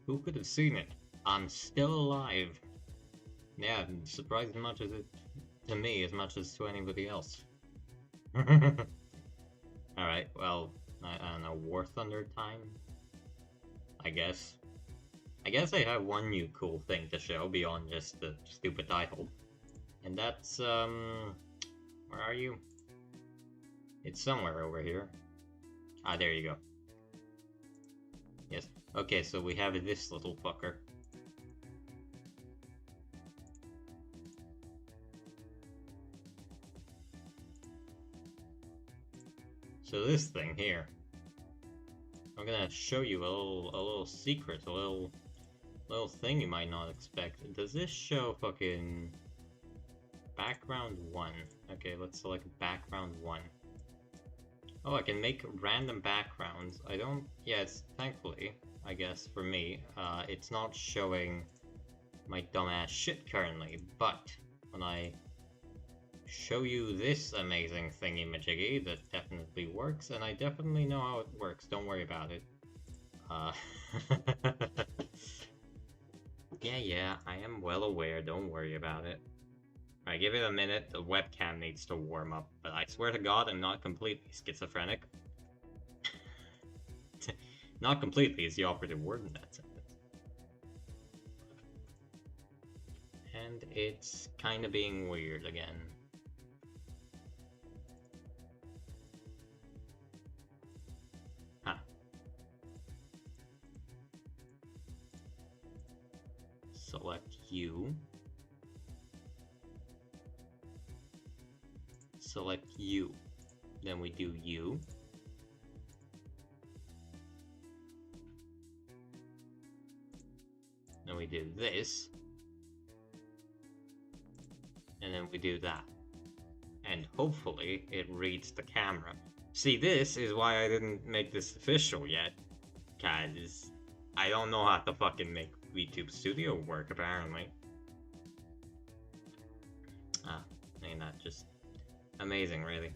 Who could have seen it? I'm still alive. Yeah, surprised as much as it to me as much as to anybody else. Alright, well, I don't know, War Thunder time? I guess. I guess I have one new cool thing to show beyond just the stupid title. And that's, where are you? It's somewhere over here. Ah, there you go. Yes. Okay, so we have this little fucker. So this thing here, I'm gonna show you a little secret, a little thing you might not expect. Does this show fucking background 1? Okay, let's select background 1. Oh, I can make random backgrounds. I don't... Yeah, it's thankfully, I guess, for me, it's not showing my dumbass shit currently, but when I show you this amazing thingy-majiggy that definitely works, and I definitely know how it works, don't worry about it. Yeah, I am well aware, don't worry about it. Alright, give it a minute, the webcam needs to warm up, but I swear to god I'm not completely schizophrenic. Not completely is the operative word in that sentence. And it's kinda being weird again. Huh. Select you. Select you. Then we do you. Then we do this. And then we do that. And hopefully it reads the camera. See, this is why I didn't make this official yet. Cause I don't know how to fucking make VTube Studio work, apparently. Ain't that just amazing, really.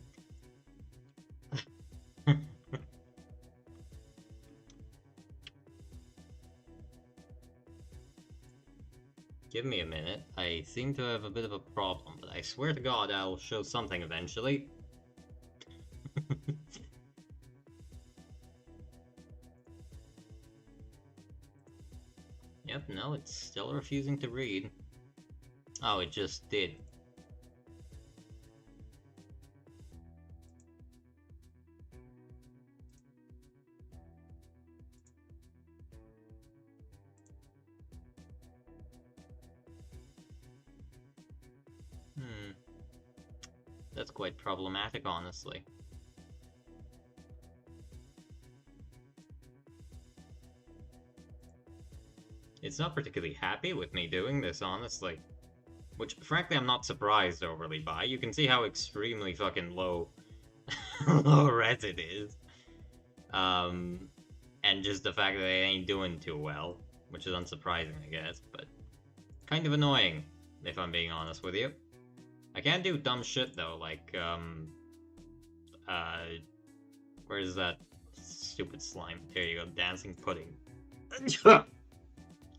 Give me a minute. I seem to have a bit of a problem, but I swear to god I'll show something eventually. Yep, no, it's still refusing to read. Oh, it just did. That's quite problematic, honestly. It's not particularly happy with me doing this, honestly. Which, frankly, I'm not surprised overly by. You can see how extremely fucking low, low res it is. And just the fact that it ain't doing too well, which is unsurprising, I guess, but kind of annoying, if I'm being honest with you. I can't do dumb shit, though, like, where's that stupid slime? There you go, dancing pudding.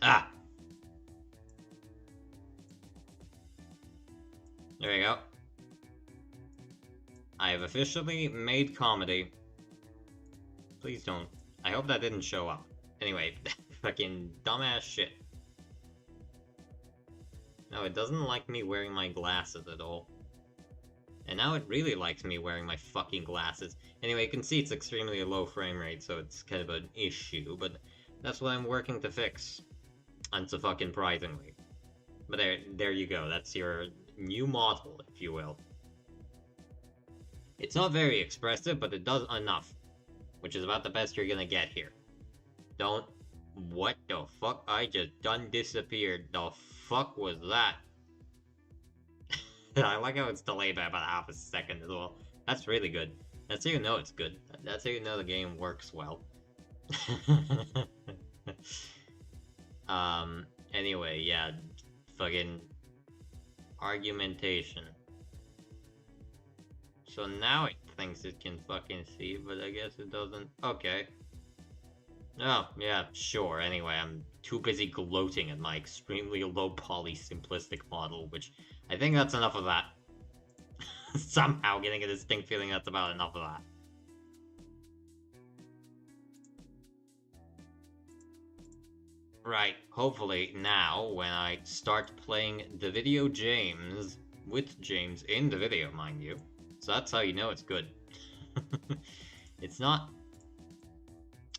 Ah! There you go. I have officially made comedy. Please don't. I hope that didn't show up. Anyway, fucking dumbass shit. No, it doesn't like me wearing my glasses at all. And now it really likes me wearing my fucking glasses. Anyway, you can see it's extremely low frame rate, so it's kind of an issue, but that's what I'm working to fix. Unsurprisingly. But there you go. That's your new model, if you will. It's not very expressive, but it does enough. Which is about the best you're gonna get here. Don't... What the fuck? I just done disappeared. The fuck was that? I like how it's delayed by about half a second as well. That's really good. That's how you know it's good. That's how you know the game works well. Anyway, yeah. Fucking... Argumentation. So now it thinks it can fucking see, but I guess it doesn't. Okay. Oh, yeah, sure. Anyway, I'm too busy gloating at my extremely low poly simplistic model, which I think that's enough of that. Somehow getting a distinct feeling that's about enough of that. Right, hopefully now, when I start playing the video James, with James in the video, mind you, so that's how you know it's good. It's not...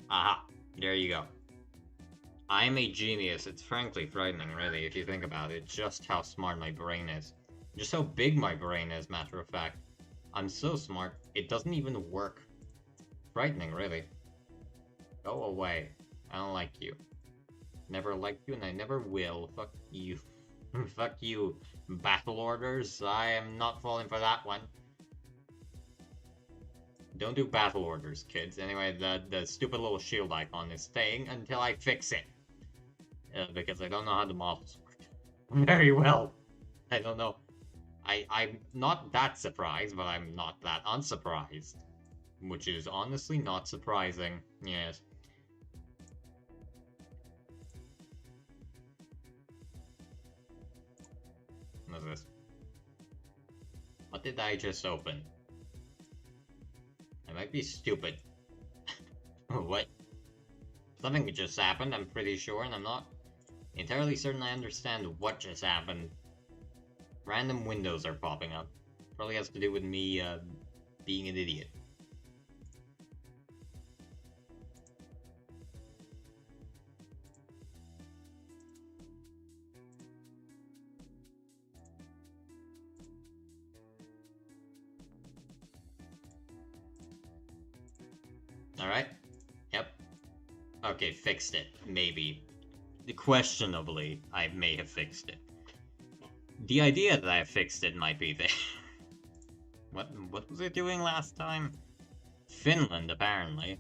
Aha, there you go. I'm a genius. It's frankly frightening, really, if you think about it, just how smart my brain is. Just how big my brain is, matter of fact. I'm so smart, it doesn't even work. Frightening, really. Go away. I don't like you. Never liked you, and I never will. Fuck you. Fuck you, battle orders. I am not falling for that one. Don't do battle orders, kids. Anyway, the stupid little shield icon is staying until I fix it. Because I don't know how the models work. Very well. I don't know. I'm not that surprised, but I'm not that unsurprised. Which is honestly not surprising. Yes. What's this? What did I just open? I might be stupid. What? Something just happened, I'm pretty sure, and I'm not entirely certain I understand what just happened. Random windows are popping up. Probably has to do with me, being an idiot. Alright? Yep. Okay, fixed it. Maybe. Questionably, I may have fixed it. The idea that I fixed it might be there. What was it doing last time? Finland, apparently.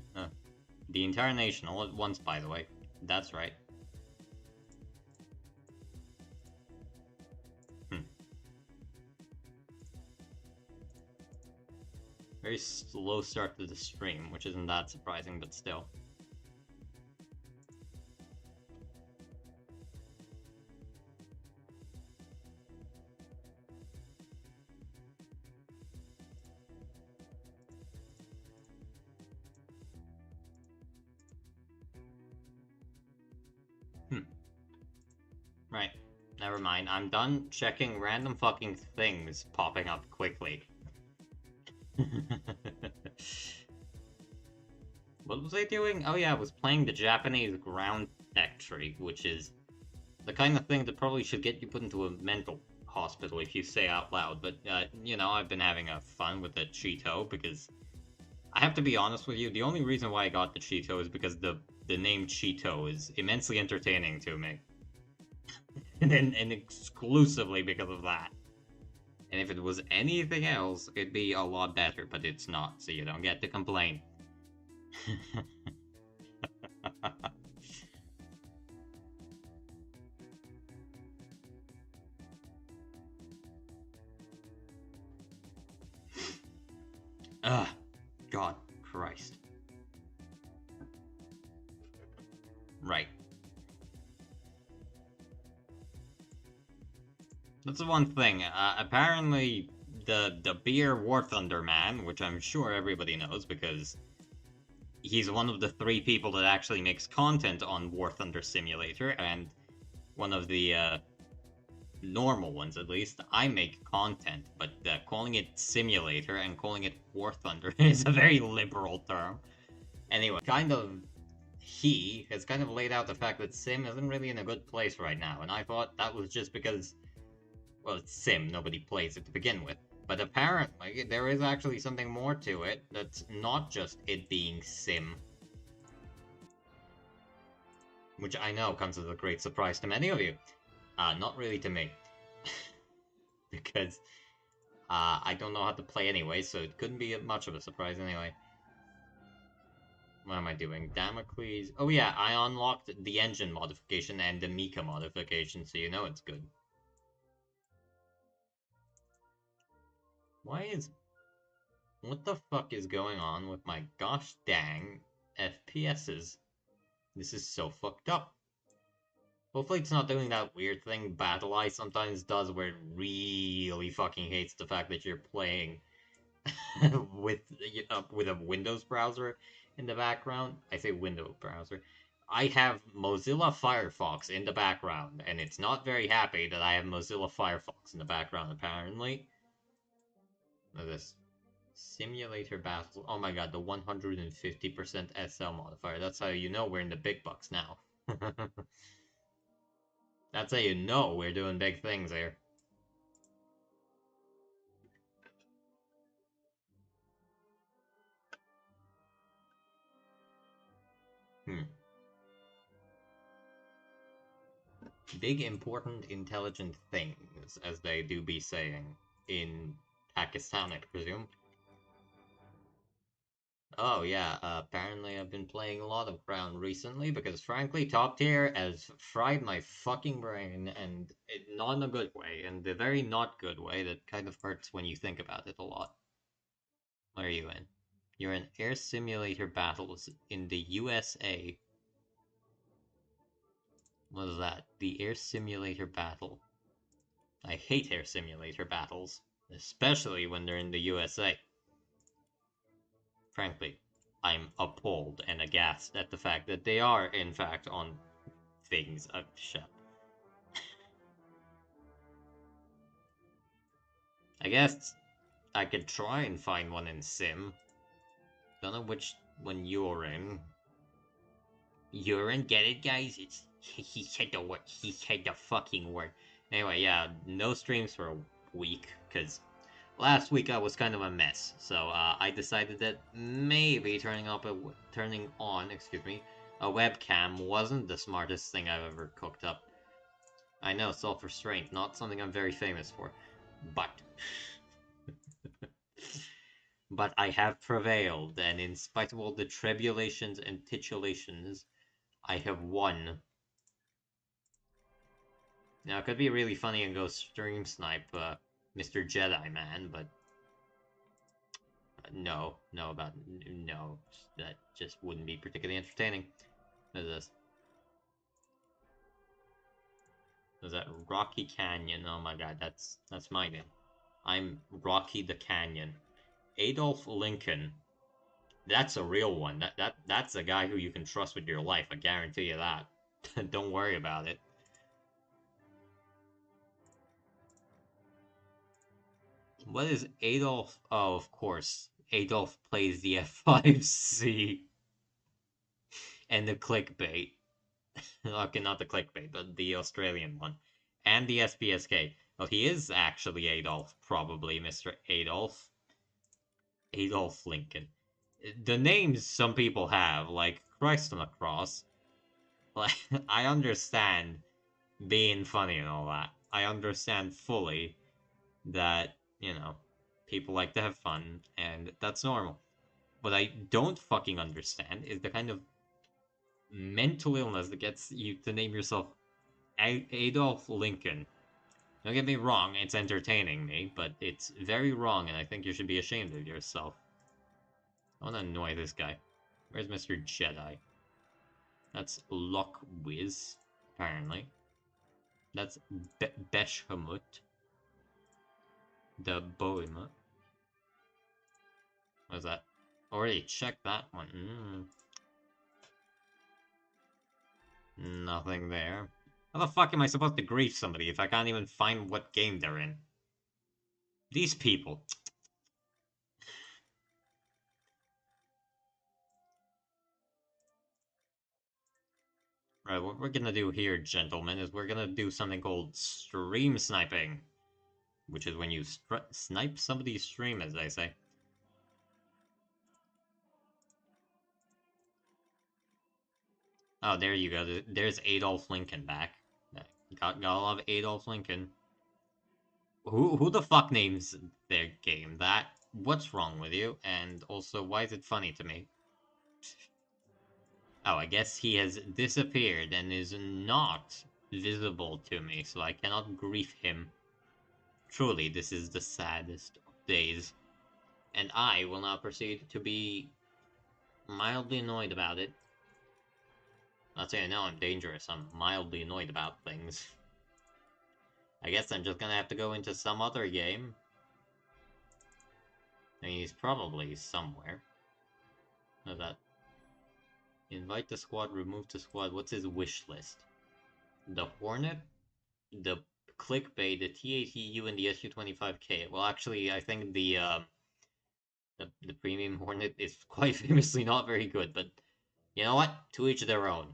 The entire nation, all at once, by the way. That's right. Very slow start to the stream, which isn't that surprising, but still. Right. Never mind. I'm done checking random fucking things popping up quickly. What was I doing? Oh yeah, I was playing the Japanese ground tech tree, which is the kind of thing that probably should get you put into a mental hospital if you say out loud. But, you know, I've been having a fun with the Cheeto because I have to be honest with you, the only reason why I got the Cheeto is because the name Cheeto is immensely entertaining to me. and exclusively because of that. And if it was anything else, it'd be a lot better, but it's not, so you don't get to complain. Ugh. God Christ. Right. That's the one thing. Apparently, the beer War Thunder man, which I'm sure everybody knows because he's one of the 3 people that actually makes content on War Thunder Simulator, and one of the normal ones at least. I make content, but calling it simulator and calling it War Thunder is a very liberal term. Anyway, he has kind of laid out the fact that Sim isn't really in a good place right now, and I thought that was just because, well, it's Sim, nobody plays it to begin with. But apparently, there is actually something more to it that's not just it being Sim. Which I know comes as a great surprise to many of you. Not really to me. Because I don't know how to play anyway, so it couldn't be much of a surprise anyway. What am I doing? Damocles. Oh yeah, I unlocked the engine modification and the Mika modification, so you know it's good. What the fuck is going on with my gosh dang FPSs? This is so fucked up. Hopefully it's not doing that weird thing Battle Eye sometimes does where it really fucking hates the fact that you're playing with with a Windows browser in the background. I say Windows browser. I have Mozilla Firefox in the background, and it's not very happy that I have Mozilla Firefox in the background, apparently. Look at this. Simulator battle. Oh my god, the 150% SL modifier. That's how you know we're in the big bucks now. That's how you know we're doing big things here. Hmm. Big, important, intelligent things, as they do be saying in Pakistan, I presume. Oh yeah, apparently I've been playing a lot of Crown recently because frankly Top Tier has fried my fucking brain and not in a good way, and the very not good way that kind of hurts when you think about it a lot. What are you in? You're in Air Simulator Battles in the USA. What is that? The Air Simulator Battle. I hate Air Simulator Battles, especially when they're in the USA. Frankly, I'm appalled and aghast at the fact that they are, in fact, on things. Shut. I guess I could try and find one in Sim. Don't know which one you're in. You're in, get it, guys? It's he said the word. He said the fucking word. Anyway, yeah, no streams for a week because last week I was kind of a mess. So I decided that maybe turning on, excuse me, a webcam wasn't the smartest thing I've ever cooked up. I know, self-restraint, not something I'm very famous for, but but I have prevailed, and in spite of all the tribulations and titulations, I have won. Now, it could be really funny and go stream snipe Mr. Jedi Man, but no, no, that just wouldn't be particularly entertaining. What is this? Is that Rocky Canyon? Oh my god, that's my name. I'm Rocky the Canyon. Adolf Lincoln. That's a real one. That's a guy who you can trust with your life. I guarantee you that. Don't worry about it. What is Adolf? Oh, of course. Adolf plays the F5C and the clickbait. Okay, not the clickbait, but the Australian one. And the SPSK. Well, he is actually Adolf, probably, Mr. Adolf. Adolf Lincoln. The names some people have, like Christ on the Cross. Like, I understand being funny and all that. I understand fully that, people like to have fun, and that's normal. What I don't fucking understand is the kind of mental illness that gets you to name yourself Adolf Lincoln. Don't get me wrong, it's entertaining me, but it's very wrong, and I think you should be ashamed of yourself. I want to annoy this guy. Where's Mr. Jedi? That's Lock Wiz, apparently. That's Beshhamut. The Boima. What's that? Already checked that one. Nothing there. How the fuck am I supposed to grief somebody if I can't even find what game they're in? These people. Right, what we're gonna do here, gentlemen, is we're gonna do something called stream sniping. Which is when you snipe somebody's stream, as they say. Oh, there you go. There's Adolf Lincoln back. Gotta love Adolf Lincoln. Who the fuck names their game that? What's wrong with you? And also, why is it funny to me? Oh, I guess he has disappeared and is not visible to me, so I cannot grief him. Truly, this is the saddest of days. And I will now proceed to be mildly annoyed about it. I'll say now I'm dangerous. I'm mildly annoyed about things. I guess I'm just gonna have to go into some other game. I mean, he's probably somewhere. How's that? Invite the squad, remove the squad. What's his wish list? The Hornet? The Clickbait, the T-80U, and the Su-25K. Well, actually, I think the premium Hornet is quite famously not very good, but you know what? To each their own.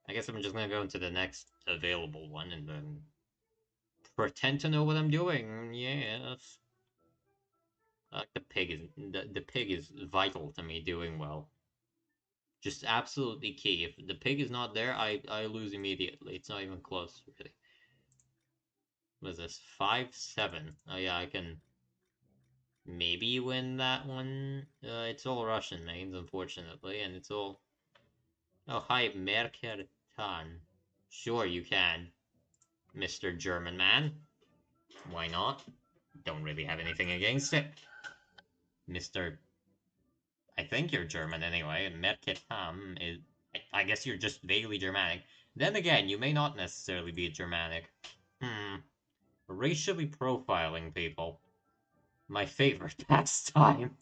I guess I'm just gonna go into the next available one and then pretend to know what I'm doing. Yes. The pig is the pig is vital to me doing well. Just absolutely key. If the pig is not there, I lose immediately. It's not even close, really. What is this? 5-7. Oh yeah, I can maybe win that one. It's all Russian names, unfortunately, and it's all. Oh, hi, Merkertan. Sure, you can, Mr. German man. Why not? Don't really have anything against it. Mr. I think you're German anyway. Merketam is. I guess you're just vaguely Germanic. Then again, you may not necessarily be Germanic. Racially profiling people. My favorite pastime.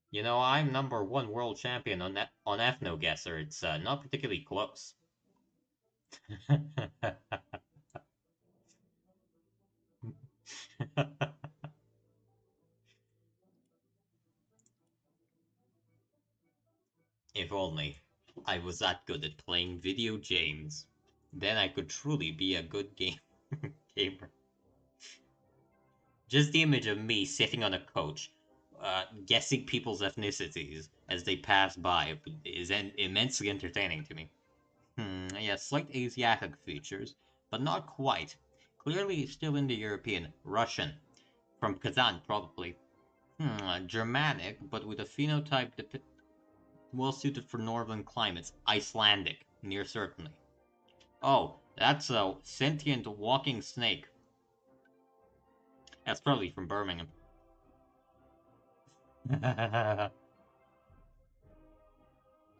You know, I'm #1 world champion on Ethnoguesser. It's not particularly close. If only I was that good at playing video games. Then I could truly be a good gamer. Just the image of me sitting on a coach, guessing people's ethnicities as they pass by is immensely entertaining to me. Yeah, slight Asiatic features, but not quite. Clearly still Indo-European. Russian. From Kazan, probably. Germanic, but with a phenotype well suited for northern climates. Icelandic. Near certainly. Oh, that's a sentient walking snake. That's probably from Birmingham.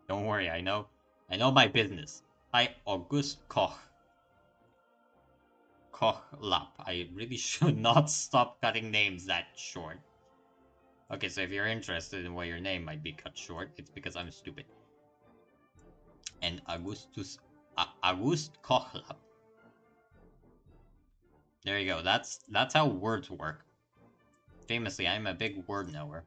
Don't worry, I know. I know my business. Hi, August Koch. Kochlap. I really should not stop cutting names that short. Okay, so if you're interested in why your name might be cut short, it's because I'm stupid. And August Kochlap. There you go. That's how words work. Famously, I'm a big word knower.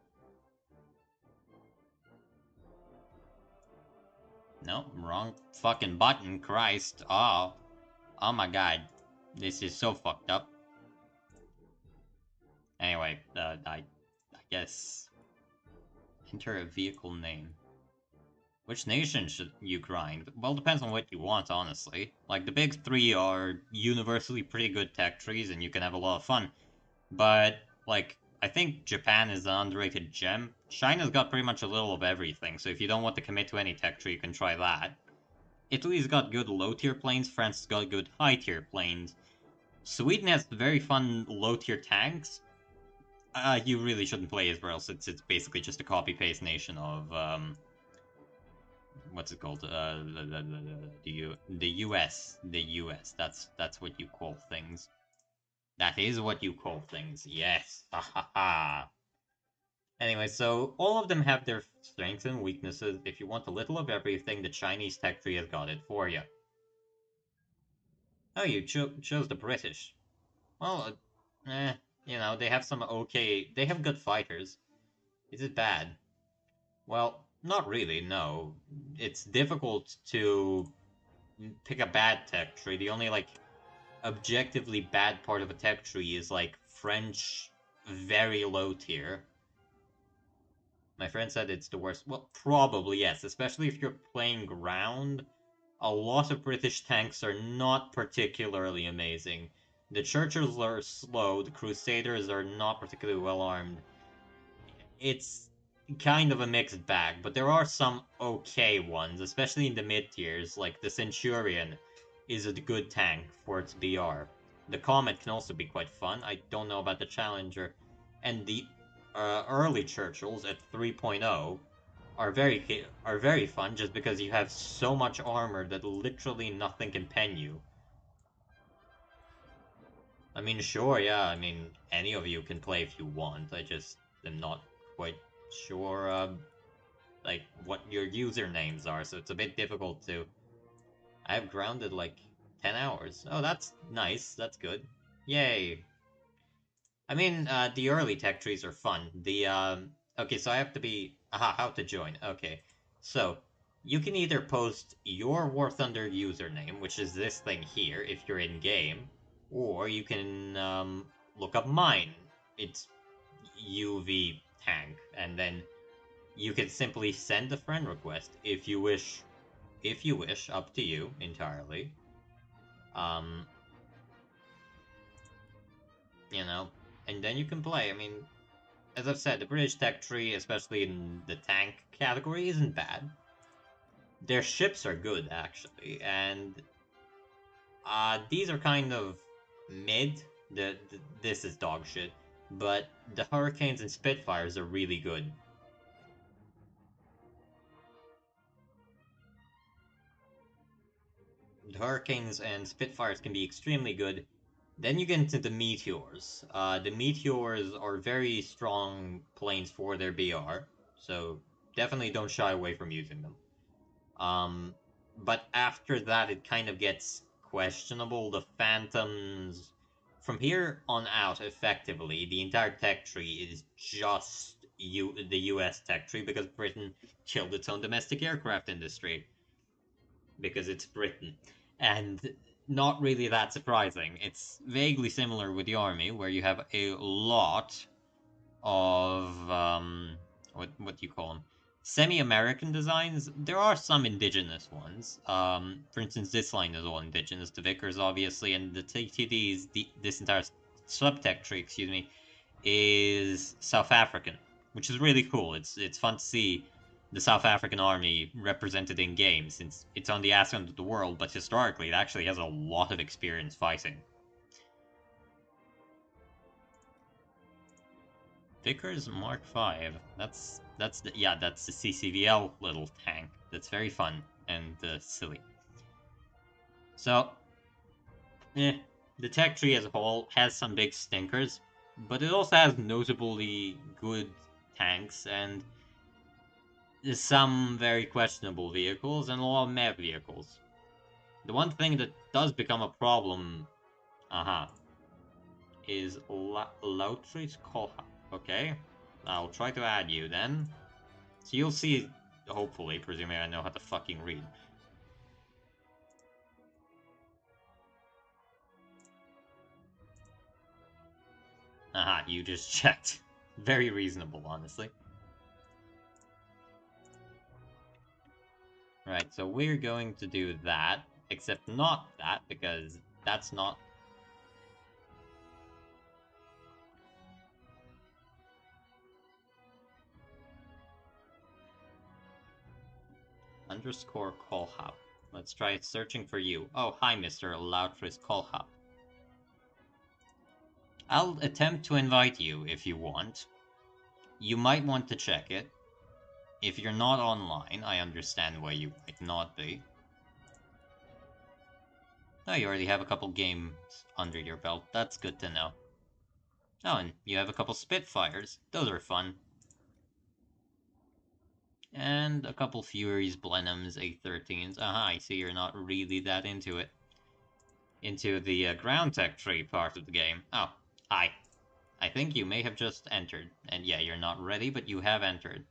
No, wrong fucking button. Christ. Oh my god. This is so fucked up. Anyway, I guess enter a vehicle name. Which nation should you grind? Well, depends on what you want, honestly. Like, the big three are universally pretty good tech trees, and you can have a lot of fun. But, like, I think Japan is an underrated gem. China's got pretty much a little of everything, so if you don't want to commit to any tech tree, you can try that. Italy's got good low-tier planes, France has got good high-tier planes. Sweden has very fun low-tier tanks. You really shouldn't play Israel, since it's basically just a copy-paste nation of, what's it called? The U.S. The U.S. That's what you call things. That is what you call things. Yes. Ha ha ha. Anyway, so all of them have their strengths and weaknesses. If you want a little of everything, the Chinese tech tree has got it for you. Oh, you chose the British. Well, you know, they have some okay. They have good fighters. Is it bad? Well, not really, no. It's difficult to pick a bad tech tree. The only, like, objectively bad part of a tech tree is, like, French very low tier. My friend said it's the worst. Well, probably, yes. Especially if you're playing ground. A lot of British tanks are not particularly amazing. The Churchills are slow, the Crusaders are not particularly well armed. It's kind of a mixed bag, but there are some okay ones, especially in the mid tiers, like the Centurion is a good tank for its BR. The Comet can also be quite fun. I don't know about the Challenger. And the early Churchills at 3.0 are very fun just because you have so much armor that literally nothing can pen you. I mean, sure, yeah, I mean, any of you can play if you want. I just am not quite sure, like, what your usernames are, so it's a bit difficult to... I have grounded, like, 10 hours. Oh, that's nice. That's good. Yay. I mean, the early tech trees are fun. Okay, so I have to be... Aha, how to join. Okay. So, you can either post your War Thunder username, which is this thing here, if you're in-game, or you can, look up mine. It's UV Tank, and then you can simply send a friend request if you wish. If you wish, up to you entirely. Um, you know, and then you can play. I mean, as I've said, the British tech tree, especially in the tank category, isn't bad. Their ships are good, actually, and these are kind of mid. This is dog shit, but the Hurricanes and Spitfires are really good. The Hurricanes and Spitfires can be extremely good. Then you get into the Meteors. The Meteors are very strong planes for their BR, so definitely don't shy away from using them. But after that, it kind of gets questionable. The Phantoms, from here on out, effectively, the entire tech tree is just the US tech tree because Britain killed its own domestic aircraft industry because it's Britain. And not really that surprising. It's vaguely similar with the army, where you have a lot of what do you call them? Semi-American designs. There are some indigenous ones. For instance, this line is all indigenous. The Vickers, obviously, and the TTDs. This entire subtech tree, excuse me, is South African, which is really cool. It's fun to see the South African army represented in games, since it's on the ass end of the world, but historically it actually has a lot of experience fighting. Vickers Mark V. That's the yeah, that's the CCVL little tank. That's very fun and silly. So, the tech tree as a whole has some big stinkers, but it also has notably good tanks and some very questionable vehicles and a lot of meh vehicles. The one thing that does become a problem, is Lautris Kolha. Okay, I'll try to add you then. So you'll see, hopefully, presuming I know how to fucking read. Aha, you just checked. Very reasonable, honestly. Right, so we're going to do that, except not that, because that's not... Underscore Kolhap. Let's try searching for you. Oh, hi, Mr. Lautris Kolhap. I'll attempt to invite you if you want. You might want to check it. If you're not online, I understand why you might not be. Oh, you already have a couple games under your belt. That's good to know. Oh, and you have a couple Spitfires. Those are fun. And a couple Furies, Blenheims, A13s. Aha, I see you're not really that into it. Into the ground tech tree part of the game. Oh, hi. I think you may have just entered. And yeah, you're not ready, but you have entered.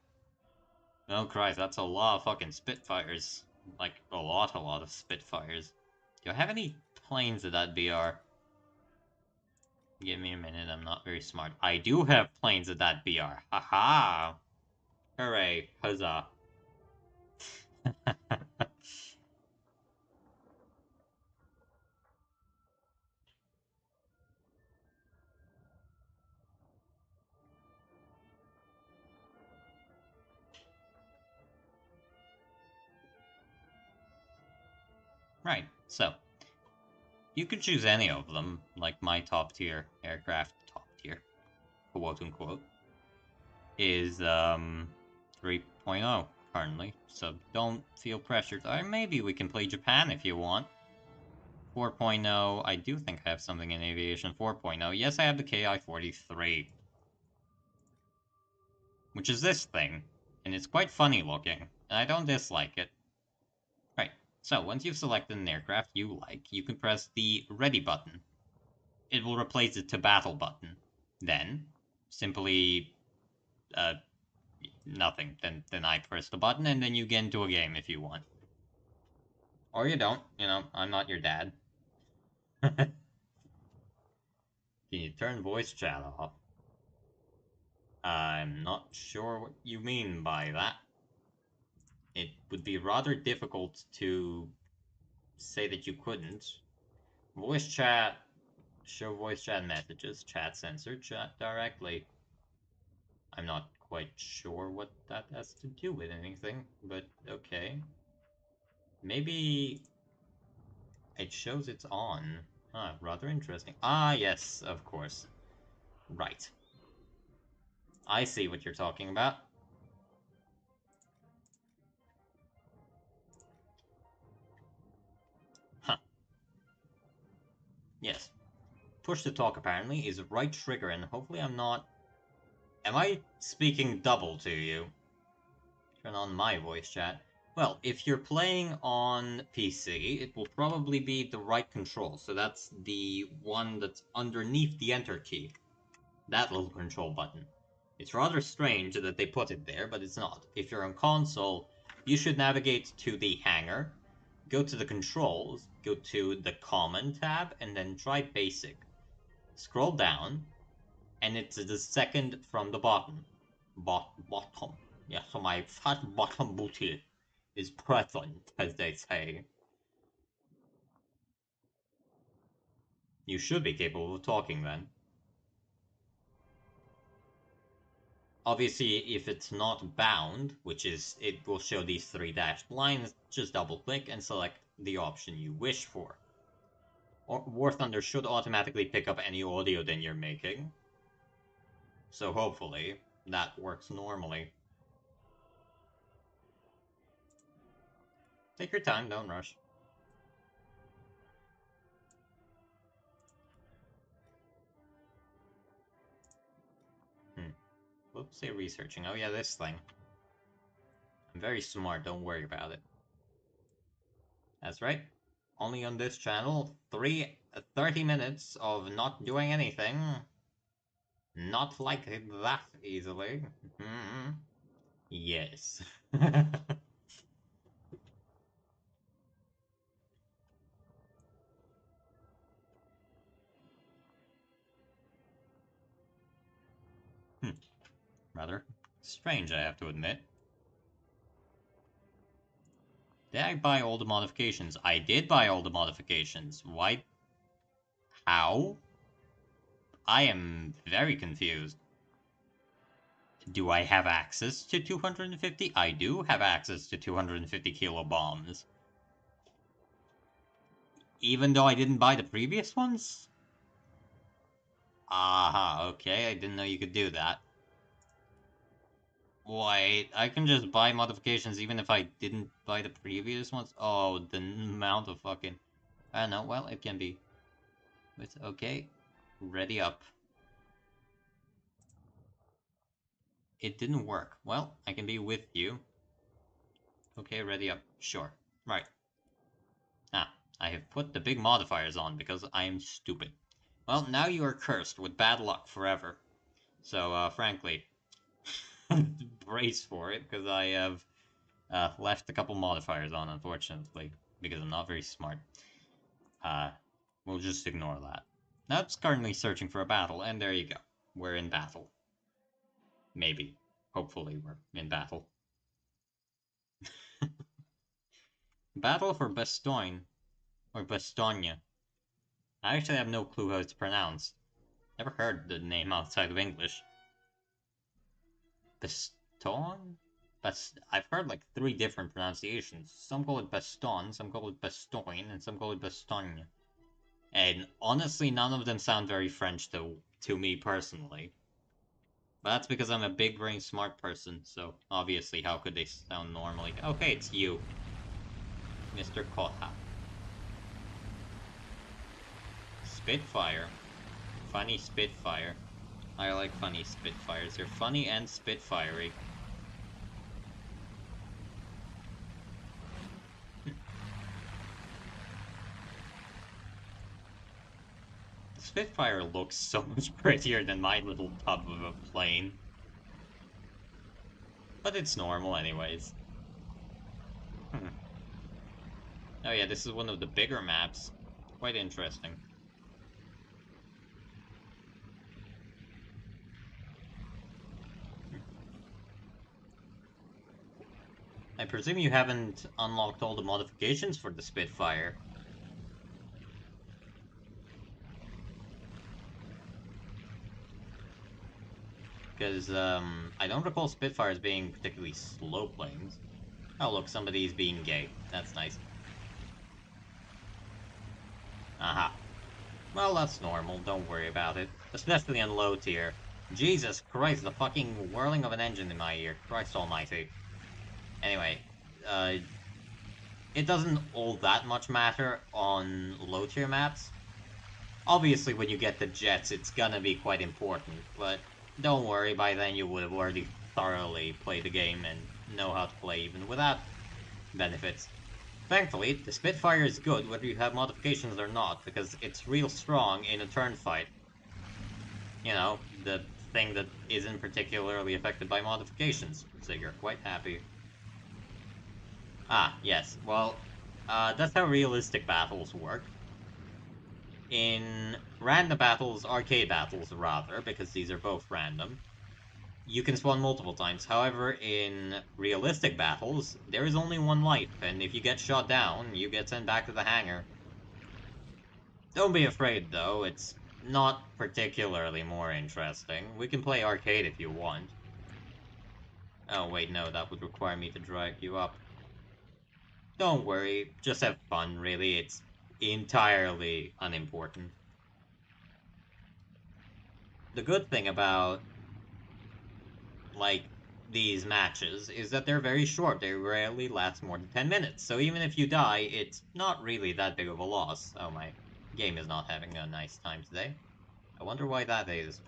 Oh Christ, that's a lot of fucking Spitfires. Like, a lot of Spitfires. Do I have any planes of that BR? Give me a minute, I'm not very smart. I do have planes of that BR. Haha! Hooray, huzzah. Right, so. You could choose any of them, like my top tier aircraft, top tier, quote unquote. is 3.0 currently, so don't feel pressured. Or maybe we can play Japan if you want. 4.0, I do think I have something in aviation. 4.0, yes, I have the KI-43. Which is this thing, and it's quite funny looking, and I don't dislike it. Right, so once you've selected an aircraft you like, you can press the ready button. It will replace the to battle button. Then, simply, nothing. Then I press the button, and then you get into a game if you want. Or you don't, you know, I'm not your dad. Can you turn voice chat off? I'm not sure what you mean by that. It would be rather difficult to say that you couldn't. Voice chat, show voice chat messages, chat censored, chat directly. I'm not quite sure what that has to do with anything, but okay. Maybe it shows it's on. Huh, rather interesting. Ah, yes, of course. Right. I see what you're talking about. Huh. Yes. Push to talk, apparently, is right trigger, and hopefully I'm not... Am I speaking double to you? Turn on my voice chat. Well, if you're playing on PC, it will probably be the right control. So that's the one that's underneath the enter key. That little control button. It's rather strange that they put it there, but it's not. If you're on console, you should navigate to the hangar, go to the controls, go to the common tab, and then try basic. Scroll down, and it's the second from the bottom. Bottom. Yeah, so my fat bottom booty is present, as they say. You should be capable of talking then. Obviously, if it's not bound, which is, it will show these three dashed lines, just double click and select the option you wish for. War Thunder should automatically pick up any audio that you're making. So hopefully, that works normally. Take your time, don't rush. Let's say researching. Oh yeah, this thing. I'm very smart, don't worry about it. That's right. Only on this channel, 30 minutes of not doing anything. Not like that easily. Yes. Rather strange, I have to admit. Did I buy all the modifications? I did buy all the modifications. Why? How? I am very confused. Do I have access to 250? I do have access to 250 kilo bombs. Even though I didn't buy the previous ones? Aha, okay, I didn't know you could do that. Wait, I can just buy modifications even if I didn't buy the previous ones? Oh, the amount of fucking... I don't know, well, it can be. But okay, ready up. It didn't work. Well, I can be with you. Okay, ready up. Sure. Right. Ah, I have put the big modifiers on because I am stupid. Well, now you are cursed with bad luck forever. So, frankly, brace for it, because I have left a couple modifiers on, unfortunately, because I'm not very smart. We'll just ignore that. Now it's currently searching for a battle, and there you go. We're in battle. Maybe. Hopefully we're in battle. Battle for Bastogne. Or Bastogne. I actually have no clue how it's pronounced. Never heard the name outside of English. Bastogne? I've heard like 3 different pronunciations. Some call it Baston, some call it Bastogne, and some call it Bastogne. And honestly, none of them sound very French to me personally. But that's because I'm a big brain smart person, so obviously how could they sound normally? Okay, it's you, Mr. Kotha. Spitfire. Funny Spitfire. I like funny Spitfires. They're funny and spitfiery. The Spitfire looks so much prettier than my little tub of a plane. But it's normal anyways. Oh yeah, this is one of the bigger maps. Quite interesting. I presume you haven't unlocked all the modifications for the Spitfire. Because, I don't recall Spitfires being particularly slow planes. Oh look, somebody's being gay. That's nice. Aha. Well, that's normal, don't worry about it. Especially on low tier. Jesus Christ, the fucking whirling of an engine in my ear. Christ almighty. Anyway, it doesn't all that much matter on low tier maps. Obviously, when you get the jets, it's gonna be quite important, but don't worry, by then you would have already thoroughly played the game and know how to play even without benefits. Thankfully, the Spitfire is good whether you have modifications or not, because it's real strong in a turn fight. You know, the thing that isn't particularly affected by modifications, so you're quite happy. Ah, yes, well, that's how realistic battles work. In random battles, arcade battles rather, because these are both random, you can spawn multiple times. However, in realistic battles, there is only one life, and if you get shot down, you get sent back to the hangar. Don't be afraid, though, it's not particularly more interesting. We can play arcade if you want. Oh, wait, no, that would require me to drag you up. Don't worry, just have fun, really, it's entirely unimportant. The good thing about, like, these matches is that they're very short. They rarely last more than 10 minutes. So even if you die, it's not really that big of a loss. Oh, my game is not having a nice time today. I wonder why that is.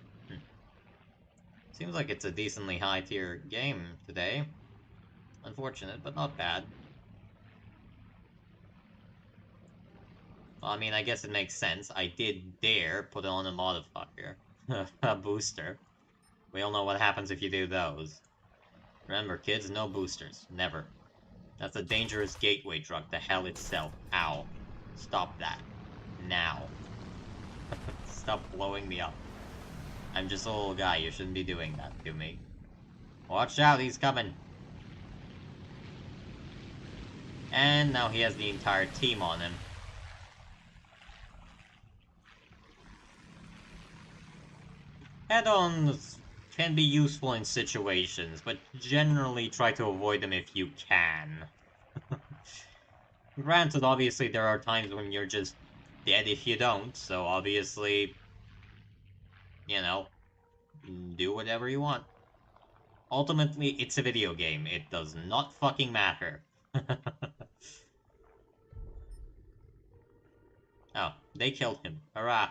Seems like it's a decently high tier game today. Unfortunate, but not bad. Well, I mean, I guess it makes sense. I did dare put on a modifier. A booster. We all know what happens if you do those. Remember, kids, no boosters. Never. That's a dangerous gateway drug to hell itself. Ow. Stop that. Now. Stop blowing me up. I'm just a little guy, you shouldn't be doing that to me. Watch out, he's coming. And now he has the entire team on him. Add-ons can be useful in situations, but generally try to avoid them if you can. Granted, obviously there are times when you're just dead if you don't, so obviously, you know, do whatever you want. Ultimately, it's a video game. It does not fucking matter. Oh, they killed him. Hurrah.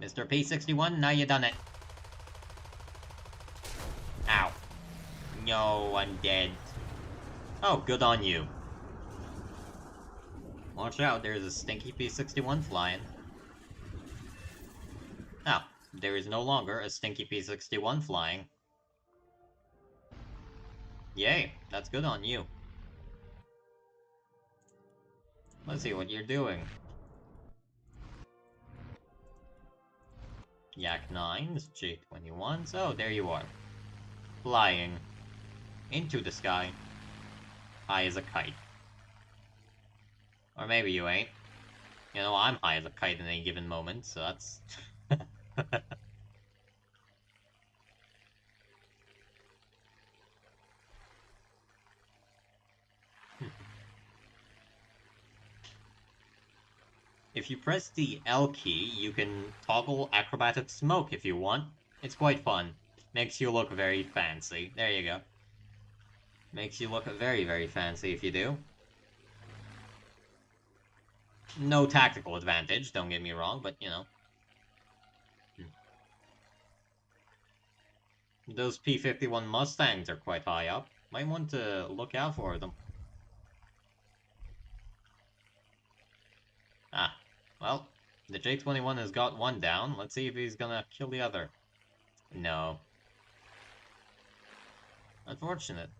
Mr. P61, now you done it. Ow. No, I'm dead. Oh, good on you. Watch out, there's a stinky P61 flying. Oh, there is no longer a stinky P61 flying. Yay, that's good on you. Let's see what you're doing. Yak 9s, J21s, oh, there you are. Flying. Into the sky. High as a kite. Or maybe you ain't. You know, I'm high as a kite in any given moment, so that's... if you press the L key, you can toggle acrobatic smoke if you want. It's quite fun. Makes you look very fancy. There you go. Makes you look very, very fancy if you do. No tactical advantage, don't get me wrong, but, you know. Those P-51 Mustangs are quite high up. Might want to look out for them. Ah, well, the J-21 has got one down. Let's see if he's gonna kill the other. No. Unfortunate.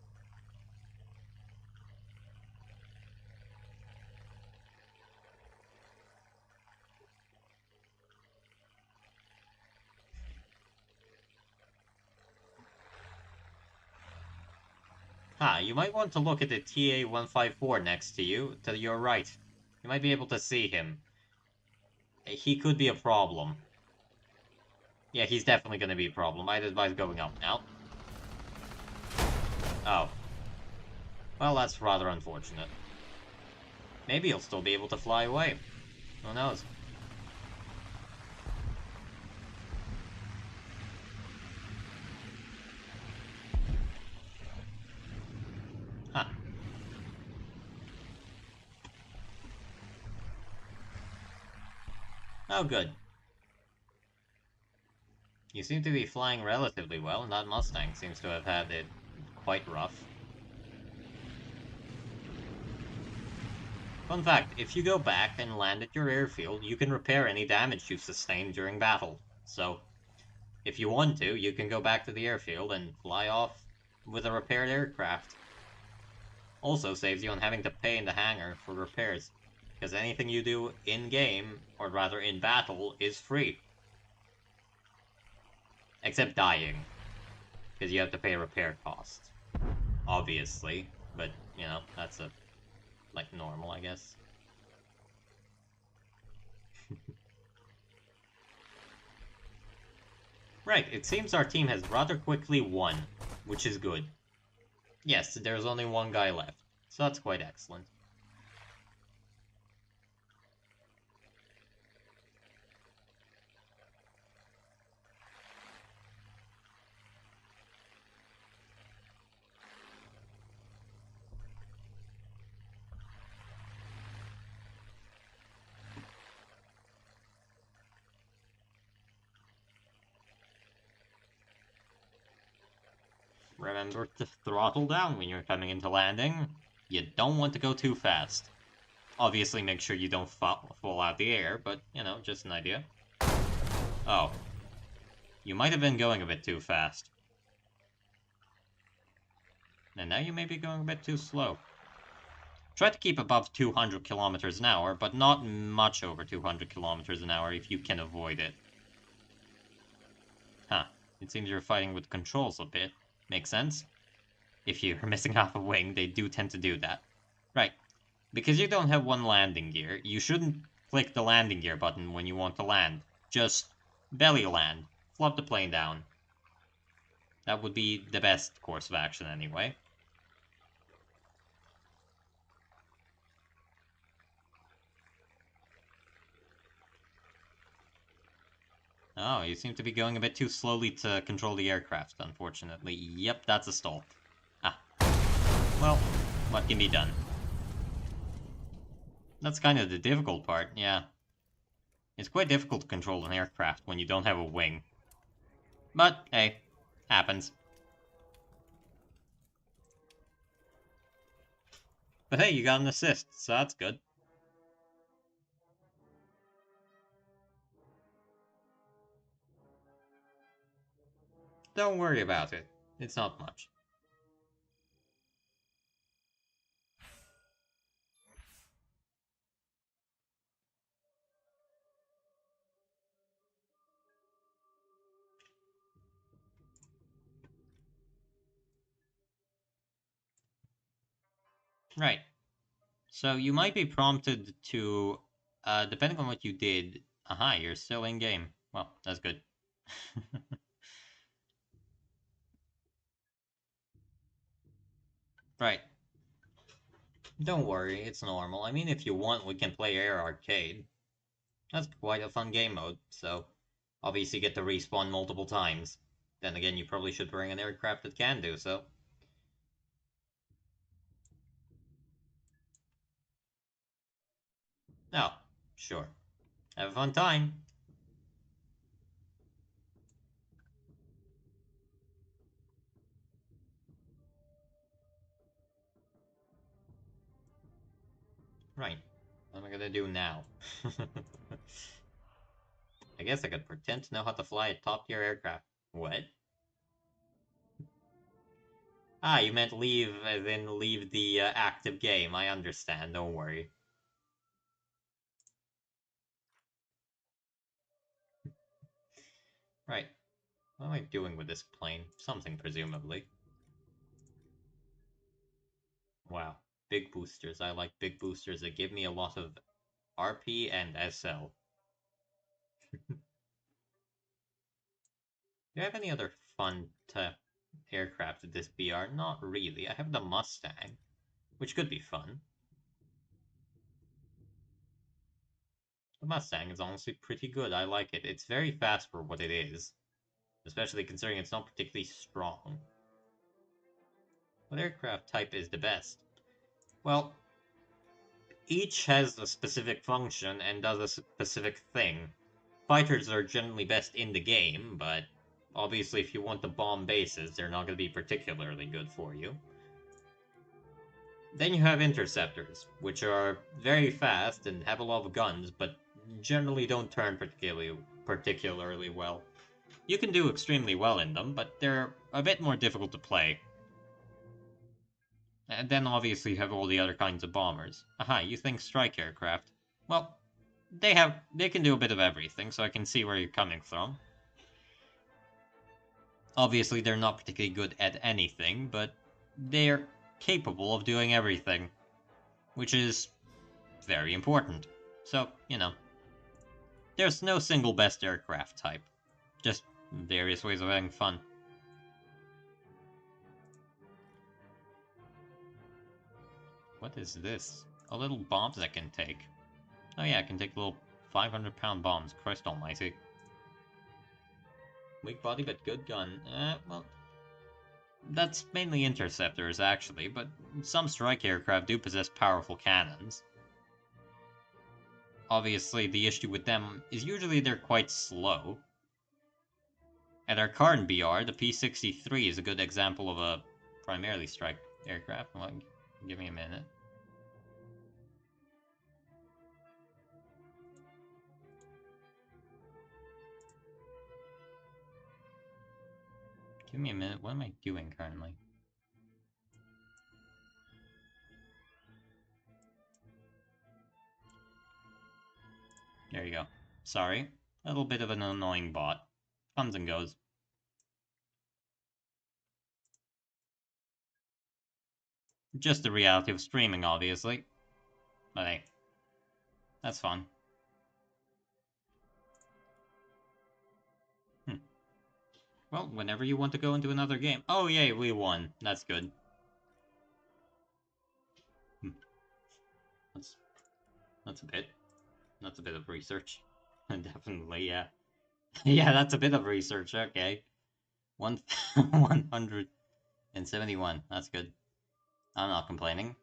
You might want to look at the TA-154 next to you, to your right. You might be able to see him. He could be a problem. Yeah, he's definitely gonna be a problem. I'd advise going up now. Oh. Well, that's rather unfortunate. Maybe he'll still be able to fly away. Who knows? Huh. Oh, good. You seem to be flying relatively well, and that Mustang seems to have had it quite rough. Fun fact, if you go back and land at your airfield, you can repair any damage you've sustained during battle. So, if you want to, you can go back to the airfield and fly off with a repaired aircraft. Also saves you on having to pay in the hangar for repairs, because anything you do in-game, or rather in battle, is free. Except dying, because you have to pay a repair cost. Obviously, but, you know, that's like, normal, I guess. Right, it seems our team has rather quickly won, which is good. Yes, there's only one guy left, so that's quite excellent. Remember to throttle down when you're coming into landing. You don't want to go too fast. Obviously, make sure you don't fall out the air, but, you know, just an idea. Oh. You might have been going a bit too fast. And now you may be going a bit too slow. Try to keep above 200 kilometers an hour, but not much over 200 kilometers an hour if you can avoid it. Huh. It seems you're fighting with controls a bit. Makes sense. If you're missing half a wing, they do tend to do that. Right. Because you don't have one landing gear, you shouldn't click the landing gear button when you want to land. Just belly land. Flop the plane down. That would be the best course of action anyway. Oh, you seem to be going a bit too slowly to control the aircraft, unfortunately. Yep, that's a stall. Ah. Well, what can be done? That's kind of the difficult part, yeah. It's quite difficult to control an aircraft when you don't have a wing. But, hey, happens. But hey, you got an assist, so that's good. Don't worry about it. It's not much. Right. So you might be prompted to, depending on what you did... Aha, you're still in-game. Well, that's good. Right. Don't worry, it's normal. I mean, if you want, we can play Air Arcade. That's quite a fun game mode, so obviously you get to respawn multiple times. Then again, you probably should bring an aircraft that can do so. Oh, sure. Have a fun time. Right. What am I gonna do now? I guess I could pretend to know how to fly a top-tier aircraft. What? Ah, you meant leave, as in leave the active game. I understand, don't worry. Right. What am I doing with this plane? Something, presumably. Wow. Big boosters. I like big boosters that give me a lot of RP and SL. Do you have any other fun aircraft at this BR? Not really. I have the Mustang, which could be fun. The Mustang is honestly pretty good. I like it. It's very fast for what it is, especially considering it's not particularly strong. What aircraft type is the best? Well, each has a specific function and does a specific thing. Fighters are generally best in the game, but obviously if you want to bomb bases, they're not going to be particularly good for you. Then you have interceptors, which are very fast and have a lot of guns, but generally don't turn particularly well. You can do extremely well in them, but they're a bit more difficult to play. And then obviously you have all the other kinds of bombers. Aha, you think strike aircraft. Well, they can do a bit of everything, so I can see where you're coming from. Obviously they're not particularly good at anything, but they're capable of doing everything, which is very important. So, there's no single best aircraft type, just various ways of having fun. What is this? A little bombs I can take. Oh yeah, I can take little 500-pound bombs, Christ almighty. Weak body but good gun. Well, that's mainly interceptors actually, but some strike aircraft do possess powerful cannons. Obviously, the issue with them is usually they're quite slow. At our current BR, the P-63 is a good example of a primarily strike aircraft. Well, give me a minute. Give me a minute. What am I doing currently? There you go. Sorry. A little bit of an annoying bot. Comes and goes. Just the reality of streaming, obviously. But hey, that's fun. Well, whenever you want to go into another game. Oh, yay, we won. That's good. That's, that's a bit. That's a bit of research. Definitely, yeah. Yeah, that's a bit of research, okay. 171. That's good. I'm not complaining.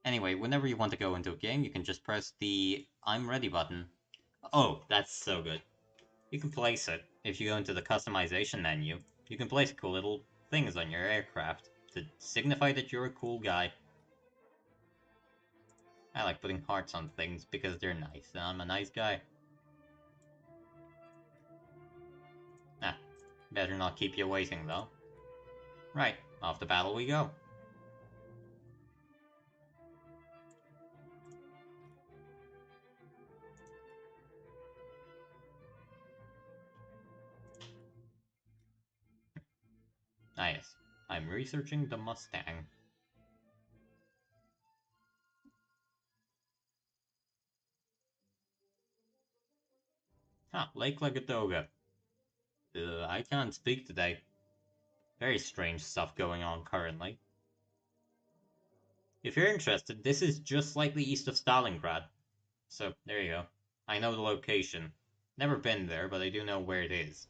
Anyway, whenever you want to go into a game, you can just press the I'm ready button. Oh, that's so good. You can place it. If you go into the customization menu, you can place cool little things on your aircraft to signify that you're a cool guy. I like putting hearts on things because they're nice, and I'm a nice guy. Ah, better not keep you waiting, though. Right, off to battle we go. Ah yes, I'm researching the Mustang. Ah, Lake Ladoga. I can't speak today. Very strange stuff going on currently. If you're interested, this is just slightly east of Stalingrad. So, there you go. I know the location. Never been there, but I do know where it is.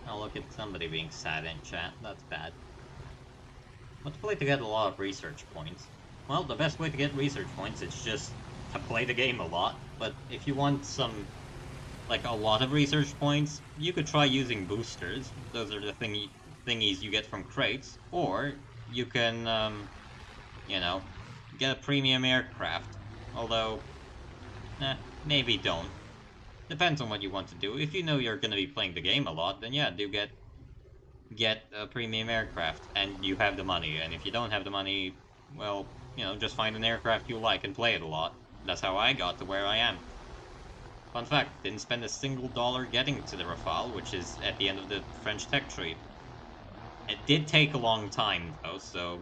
Oh, look at somebody being sad in chat. That's bad. What's a way to get a lot of research points? Well, the best way to get research points is just to play the game a lot. But if you want some, like, a lot of research points, you could try using boosters. Those are the thingies you get from crates. Or you can, you know, get a premium aircraft. Although, maybe don't. Depends on what you want to do. If you know you're going to be playing the game a lot, then yeah, do get a premium aircraft, and you have the money. And if you don't have the money, well, just find an aircraft you like and play it a lot. That's how I got to where I am. Fun fact, didn't spend a single dollar getting to the Rafale, which is at the end of the French tech tree. It did take a long time, though, so,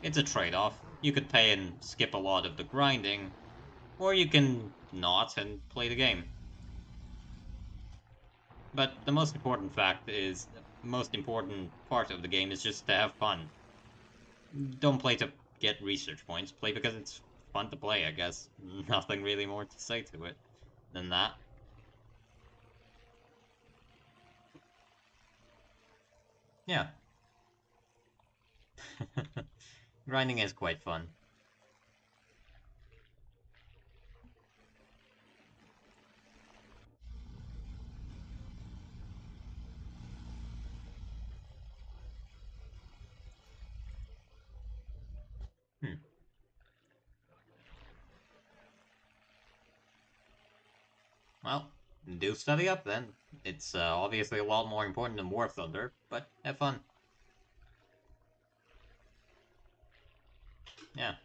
it's a trade-off. You could pay and skip a lot of the grinding, or you can not and play the game. But the most important most important part of the game is just to have fun. Don't play to get research points, play because it's fun to play, I guess. Nothing really more to say to it than that. Yeah. Grinding is quite fun. Hmm. Well, do study up then. It's obviously a lot more important than War Thunder, but have fun. Yeah.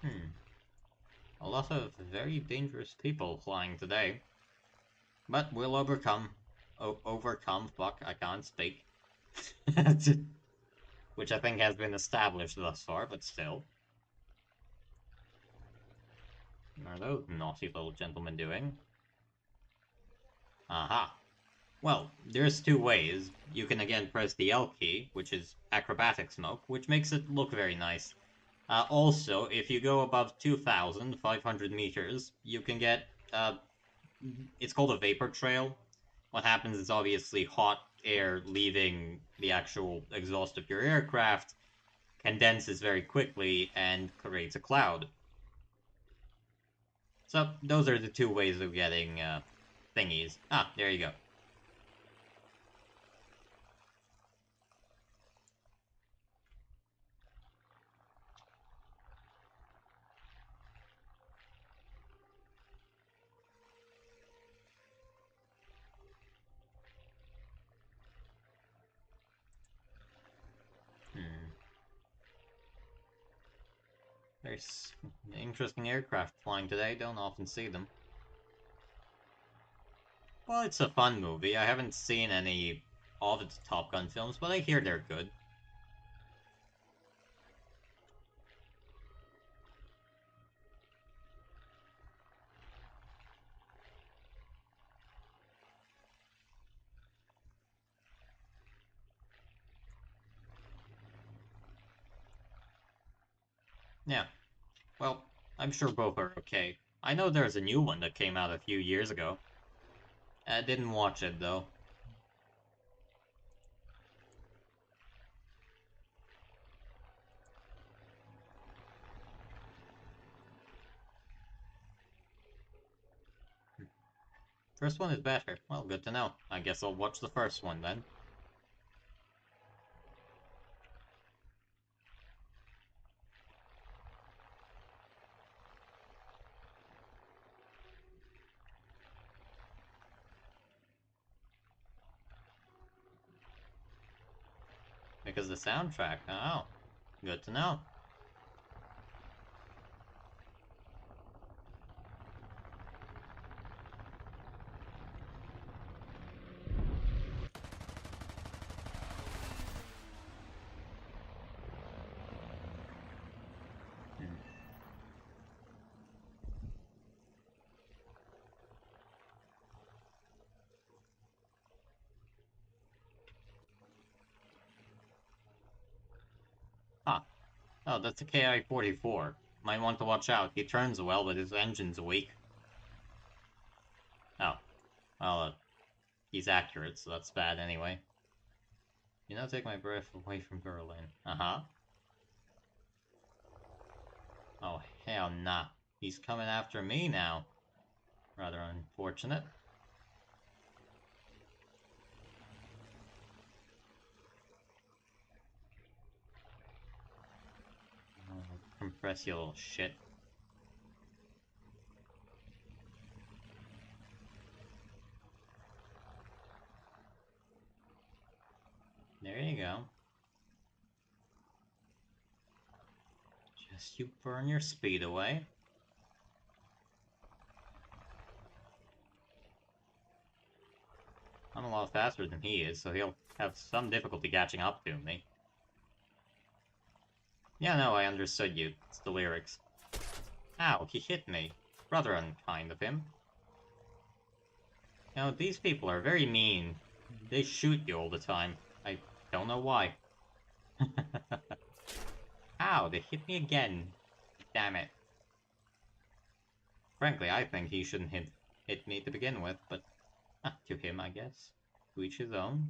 Hmm. A lot of very dangerous people flying today. But we'll overcome. Overcome, fuck, I can't speak. Which I think has been established thus far, but still. What are those naughty little gentlemen doing? Aha. Well, there's two ways. You can again press the L key, which is acrobatic smoke, which makes it look very nice. Also, if you go above 2,500 meters, you can get, it's called a vapor trail. What happens is obviously hot air leaving the actual exhaust of your aircraft condenses very quickly and creates a cloud. So, those are the two ways of getting, thingies. Ah, there you go. Hmm. There's interesting aircraft flying today, don't often see them. Well, it's a fun movie. I haven't seen any of its Top Gun films, but I hear they're good. Yeah, well, I'm sure both are okay. I know there's a new one that came out a few years ago. I didn't watch it, though. First one is better. Well, good to know. I guess I'll watch the first one then. Because the soundtrack, oh, good to know. Oh, that's a KI-44. Might want to watch out. He turns well, but his engine's weak. Oh. Well, he's accurate, so that's bad anyway. You know, take my breath away from Berlin. Uh-huh. Oh, hell nah. He's coming after me now. Rather unfortunate. Oh, compress you little shit. There you go. Just you burn your speed away. I'm a lot faster than he is, so he'll have some difficulty catching up to me. Yeah, no, I understood you. It's the lyrics. Ow, he hit me. Rather unkind of him. You know, these people are very mean. They shoot you all the time. I don't know why. Ow, they hit me again. Damn it. Frankly, I think he shouldn't hit me to begin with, but to him, I guess. To each his own.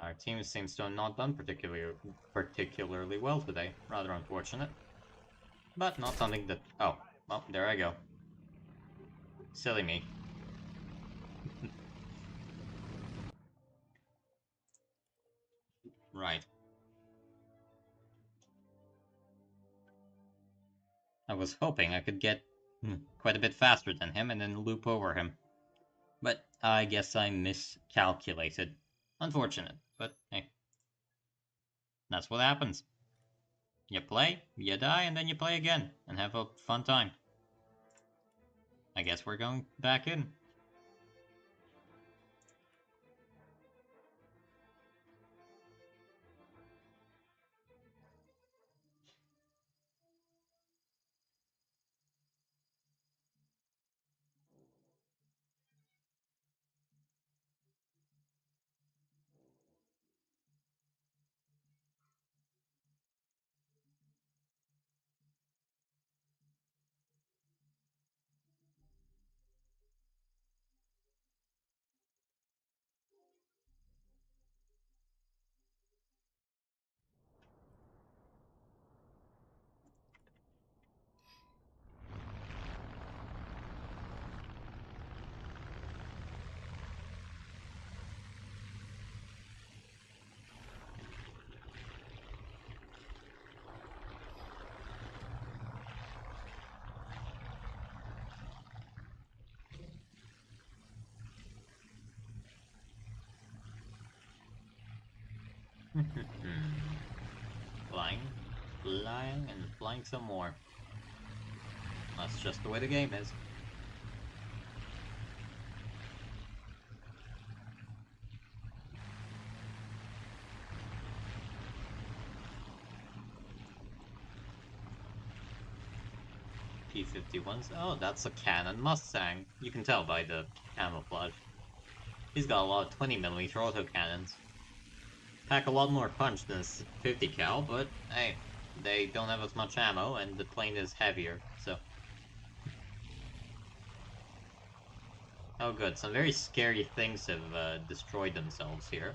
Our team seems to have not done particularly well today. Rather unfortunate. But not something that... Oh, well, there I go. Silly me. Right. I was hoping I could get quite a bit faster than him and then loop over him. But I guess I miscalculated. Unfortunate, but hey. That's what happens. You play, you die, and then you play again, and have a fun time. I guess we're going back in. Flying, flying, and flying some more. That's just the way the game is. P-51s. Oh, that's a Cannon Mustang. You can tell by the camouflage. He's got a lot of 20mm autocannons. Pack a lot more punch than 50 cal, but hey, they don't have as much ammo, and the plane is heavier, so... Oh good, some very scary things have destroyed themselves here.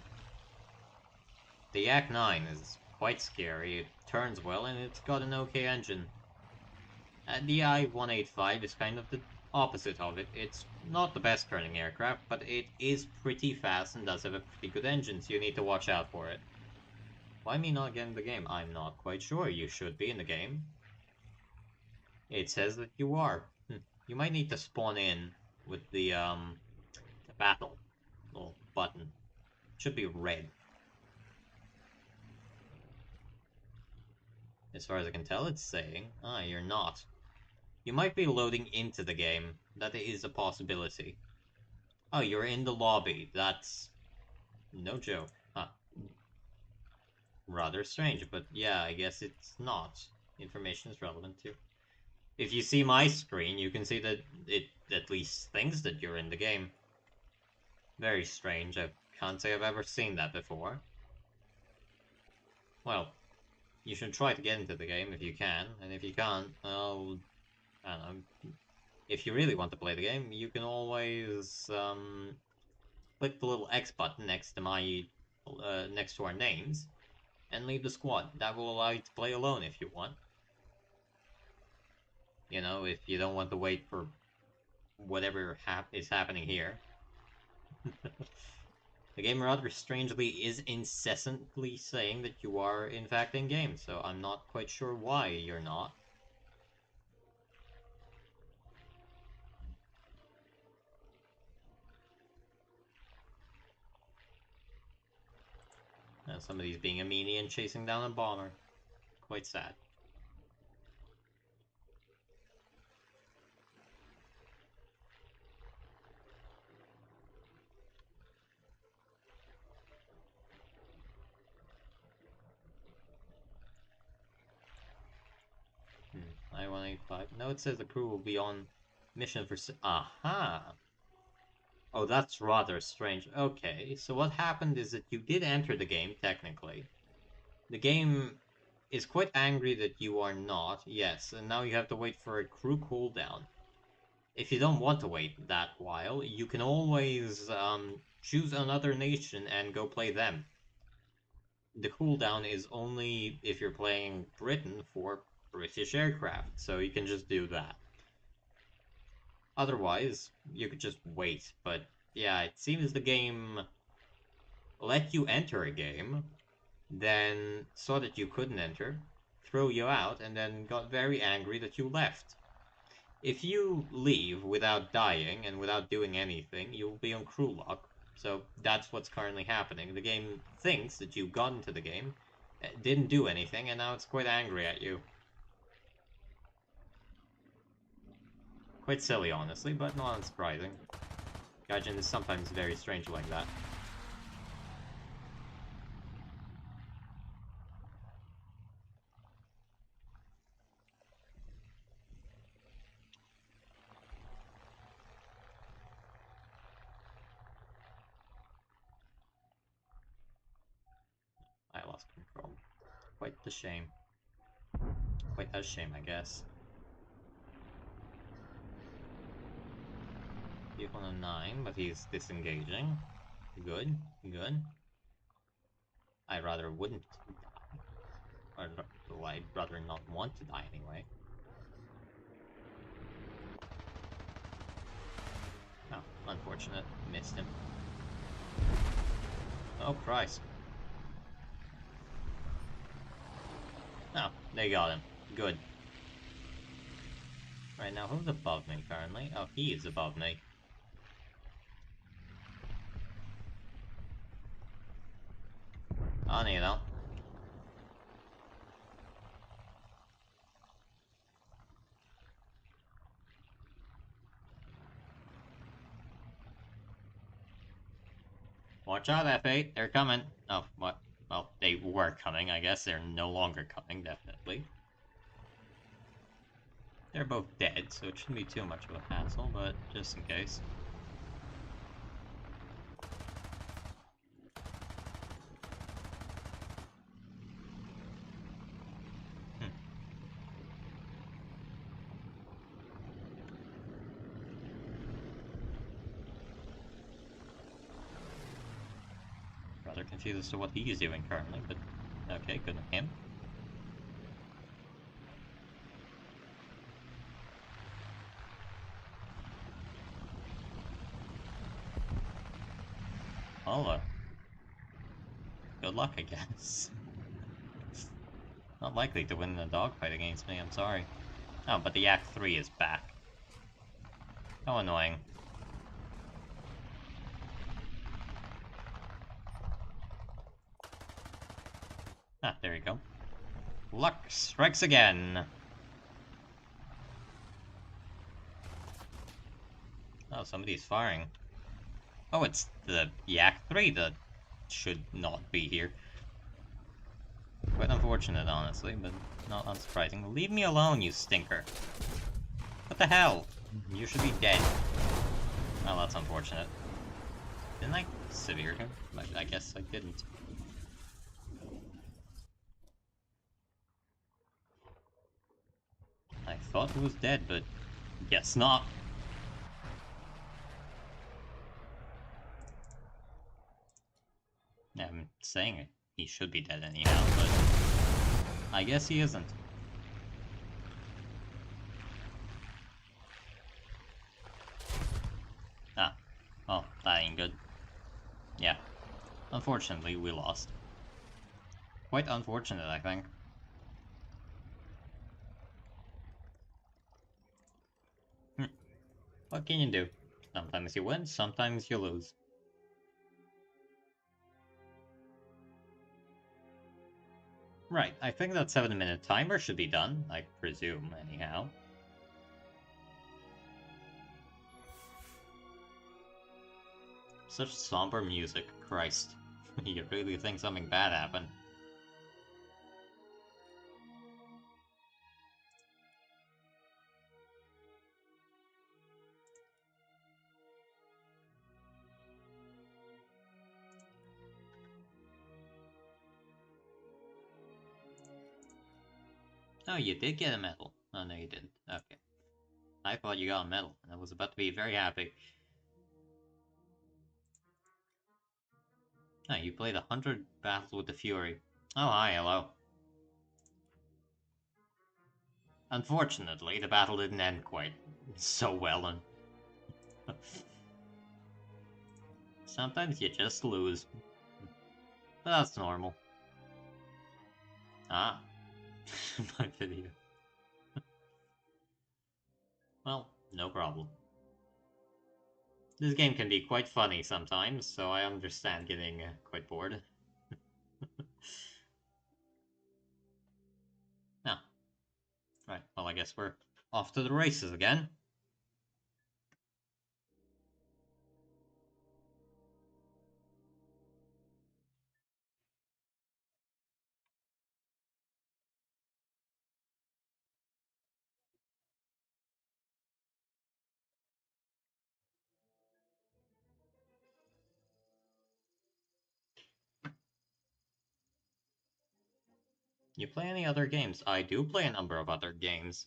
The Yak-9 is quite scary, it turns well, and it's got an okay engine. The I-185 is kind of the opposite of it. It's not the best turning aircraft, but it is pretty fast and does have a pretty good engine, so you need to watch out for it. Why me not get in the game? I'm not quite sure. You should be in the game. It says that you are. You might need to spawn in with the battle little button. It should be red. As far as I can tell, it's saying, you're not. You might be loading into the game. That is a possibility. Oh, you're in the lobby. That's no joke. Huh. Rather strange, but yeah, I guess it's not. Information is relevant too. If you see my screen, you can see that it at least thinks that you're in the game. Very strange. I can't say I've ever seen that before. Well, you should try to get into the game if you can, and if you can't, well, I don't know. If you really want to play the game, you can always click the little X button next to next to our names, and leave the squad. That will allow you to play alone if you want. You know, if you don't want to wait for whatever is happening here. The game rather strangely is incessantly saying that you are in fact in game, so I'm not quite sure why you're not. Somebody's being a meanie and chasing down a bomber. Quite sad. I-185. No, it says the crew will be on mission for... Aha! Oh, that's rather strange. Okay, so what happened is that you did enter the game, technically. The game is quite angry that you are not, yes, and now you have to wait for a crew cooldown. If you don't want to wait that while, you can always choose another nation and go play them. The cooldown is only if you're playing Britain for British aircraft, so you can just do that. Otherwise, you could just wait, but yeah, it seems the game let you enter a game, then saw that you couldn't enter, throw you out, and then got very angry that you left. If you leave without dying and without doing anything, you'll be on crew lock. So that's what's currently happening. The game thinks that you got into the game, didn't do anything, and now it's quite angry at you. Quite silly, honestly, but not unsurprising. Gaijin is sometimes very strange like that. I lost control. Quite the shame. Quite a shame, I guess. He's on a 9, but he's disengaging. Good, good. I rather wouldn't die. Or, I'd rather not want to die anyway. Oh, unfortunate. Missed him. Oh, Christ. Oh, they got him. Good. Right, now who's above me currently? Oh, he is above me. On you though. Watch out, F8. They're coming. Oh, what? Well, they were coming. I guess they're no longer coming, definitely. They're both dead, so it shouldn't be too much of a hassle, but just in case. Rather confused as to what he's doing currently, but okay, good on him. Well, good luck, I guess. Not likely to win in a dogfight against me, I'm sorry. Oh, but the Yak 3 is back. How annoying. Ah, there you go. Luck strikes again! Oh, somebody's firing. Oh, it's the Yak 3 that should not be here. Quite unfortunate, honestly, but not unsurprising. Leave me alone, you stinker. What the hell? You should be dead. Oh, that's unfortunate. Didn't I severe him? I guess I didn't. I thought he was dead, but guess not. I'm saying it. He should be dead anyhow, but I guess he isn't. Ah, well, that ain't good. Yeah, unfortunately, we lost. Quite unfortunate, I think. What can you do? Sometimes you win, sometimes you lose. Right, I think that 7-minute timer should be done, I presume, anyhow. Such somber music, Christ. You really think something bad happened? Oh, you did get a medal. Oh, no, you didn't. Okay. I thought you got a medal, and I was about to be very happy. Oh, you played 100 battles with the Fury. Oh, hi, hello. Unfortunately, the battle didn't end quite so well, and sometimes you just lose. But that's normal. Ah, my video. Well, no problem. This game can be quite funny sometimes, so I understand getting quite bored. Now, right, well, I guess we're off to the races again. You play any other games? I do play a number of other games.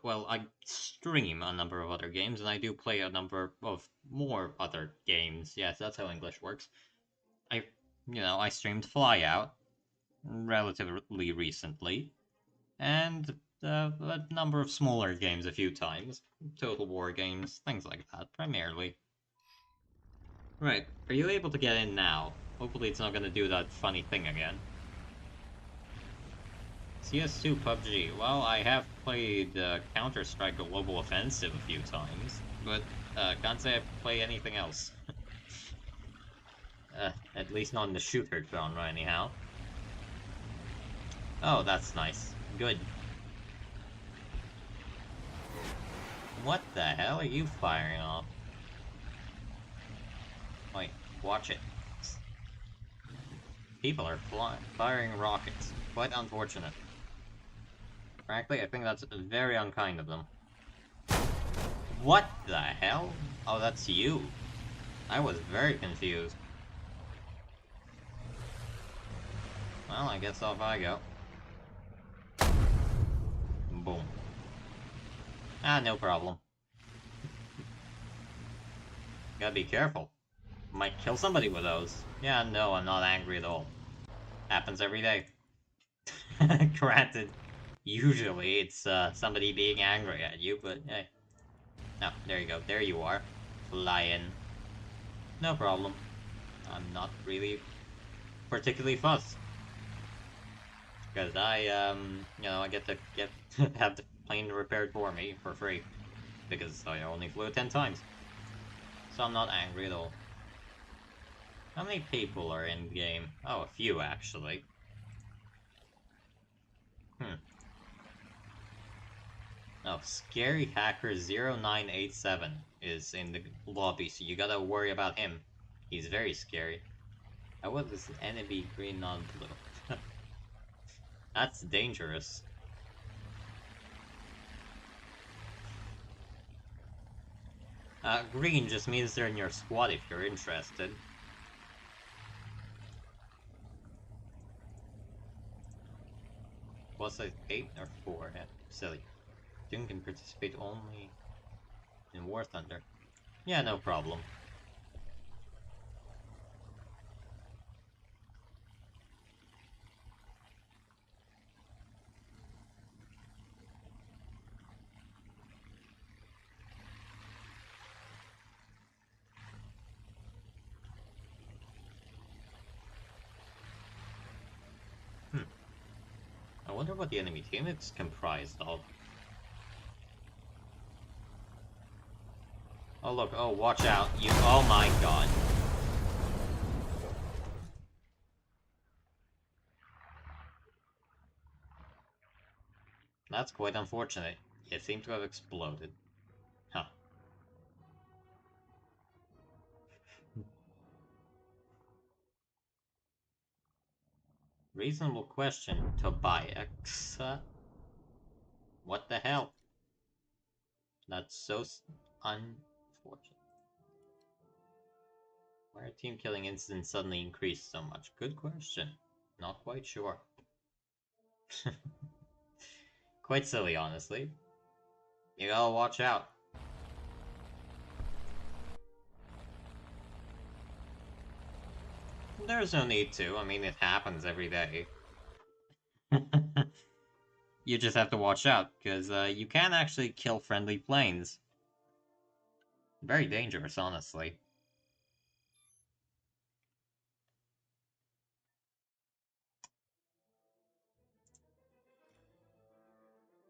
Well, I stream a number of other games, and I do play a number of more other games. Yes, that's how English works. I streamed Flyout relatively recently, and a number of smaller games a few times. Total War games, things like that, primarily. Right, are you able to get in now? Hopefully it's not gonna do that funny thing again. CS2 PUBG. Well, I have played Counter-Strike Global Offensive a few times, but can't say I play anything else. At least not in the shooter genre, anyhow. Oh, that's nice. Good. What the hell are you firing off? Wait, watch it. People are firing rockets. Quite unfortunate. Frankly, I think that's very unkind of them. What the hell? Oh, that's you. I was very confused. Well, I guess off I go. Boom. Ah, no problem. Gotta be careful. Might kill somebody with those. Yeah, no, I'm not angry at all. Happens every day. Granted, usually it's somebody being angry at you, but hey. No, there you go. There you are. Flying. No problem. I'm not really particularly fussed. Because I get to have the plane repaired for me for free. Because I only flew it 10 times. So I'm not angry at all. How many people are in game? Oh, a few actually. Oh, Scary Hacker 0987 is in the lobby, so you gotta worry about him. He's very scary. I was this enemy green, not blue. That's dangerous. Green just means they're in your squad if you're interested. Was it 8 or 4? Yeah, silly. Doom can participate only in War Thunder. Yeah, no problem. I wonder what the enemy team is comprised of. Oh look, oh watch out, you- oh my god. That's quite unfortunate. It seemed to have exploded. Huh. Reasonable question to buy X. What the hell? That's so unfortunate. Why are team killing incidents suddenly increased so much? Good question. Not quite sure. Quite silly, honestly. You gotta watch out. There's no need to. I mean, it happens every day. You just have to watch out, because you can actually kill friendly planes. Very dangerous, honestly.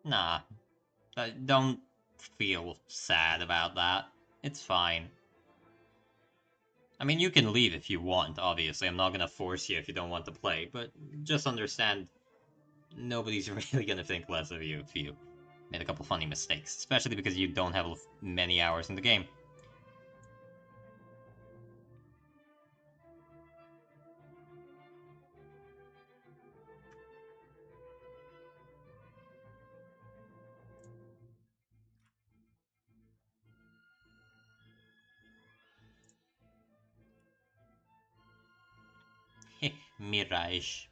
Nah, don't feel sad about that. It's fine. I mean, you can leave if you want, obviously. I'm not gonna force you if you don't want to play, but just understand nobody's really gonna think less of you if you made a couple funny mistakes, especially because you don't have many hours in the game. Mirage.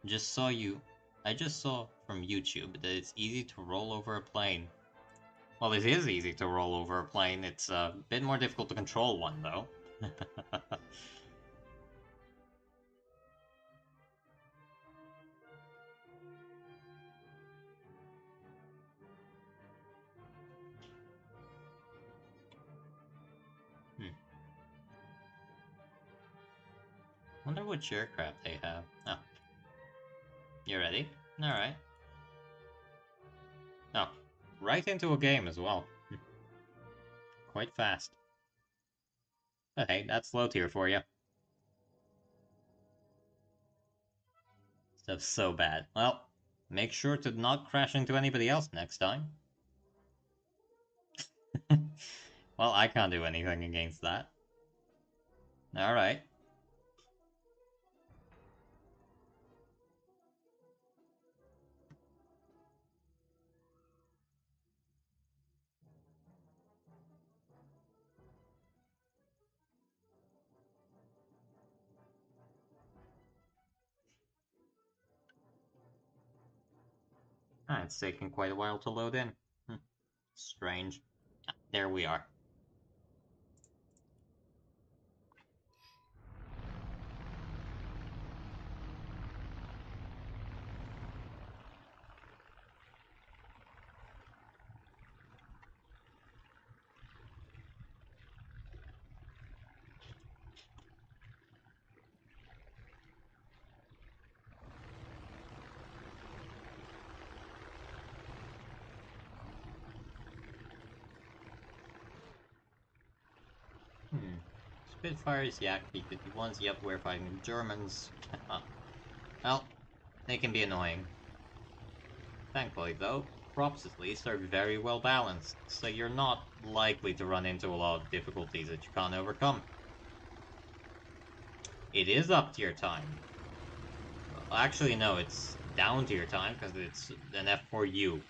Just saw you. I just saw from YouTube that it's easy to roll over a plane. Well, it is easy to roll over a plane. It's a bit more difficult to control one, though. Hmm. Wonder which aircraft they have. Oh. You ready? Alright. Oh. Right into a game as well. Quite fast. But hey, that's low tier for you. Stuff's so bad. Well, make sure to not crash into anybody else next time. Well, I can't do anything against that. Alright. Ah, it's taking quite a while to load in. Strange. Ah, there we are. Spitfires, Yak, B-51s, yep, we're fighting Germans. Well, they can be annoying. Thankfully, though, crops at least are very well balanced, so you're not likely to run into a lot of difficulties that you can't overcome. It is up to your time. Well, actually, no, it's down to your time, because it's an F4U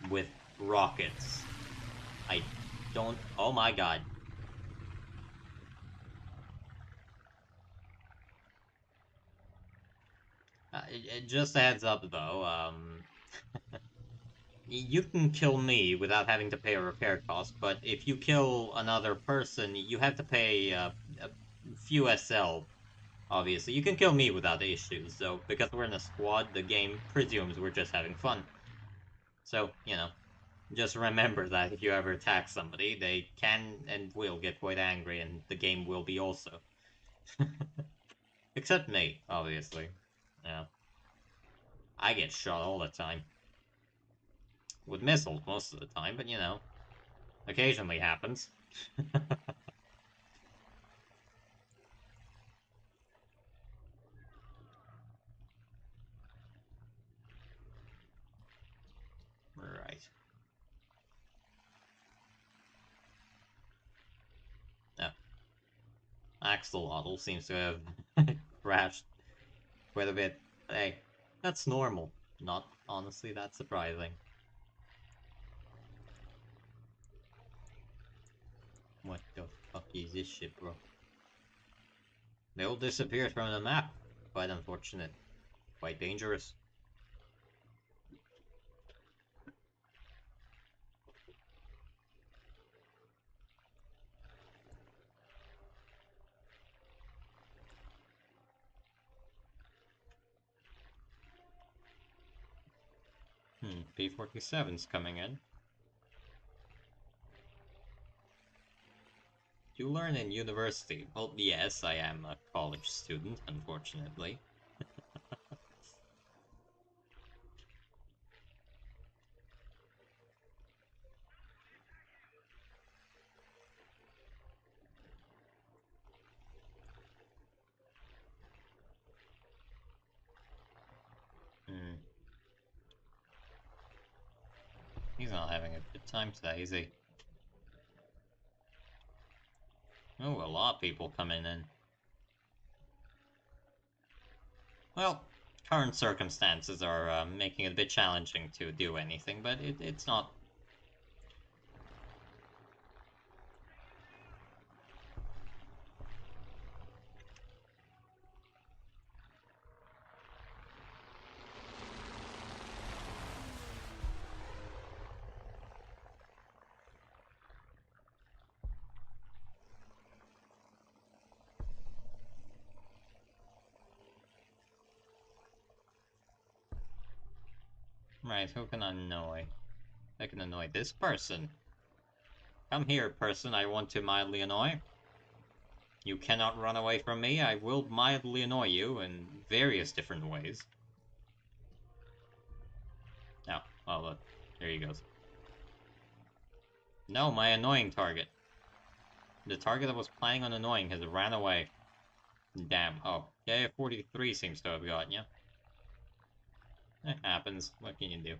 with rockets. I don't... Oh my god. Just a heads up, though, you can kill me without having to pay a repair cost, but if you kill another person, you have to pay a few SL, obviously. You can kill me without issues, though, because we're in a squad, the game presumes we're just having fun. So, you know, just remember that if you ever attack somebody, they can and will get quite angry, and the game will be also. Except me, obviously. Yeah. I get shot all the time. With missiles most of the time, but you know, occasionally happens. Right. Oh. Axolotl seems to have crashed quite a bit. Hey, that's normal. Not honestly that surprising. What the fuck is this shit, bro? They all disappeared from the map. Quite unfortunate. Quite dangerous. 47's coming in. You learn in university. Well, yes, I am a college student, unfortunately. Hmm. He's not having a good time today, is he? Oh, a lot of people coming in. Well, current circumstances are making it a bit challenging to do anything, but it's not... Right, who can I annoy? I can annoy this person. Come here, person I want to mildly annoy. You cannot run away from me. I will mildly annoy you in various different ways. Oh, well, look. There he goes. No, my annoying target. The target I was planning on annoying has ran away. Damn. Oh, yeah, 43 seems to have gotten you. It happens. What can you do?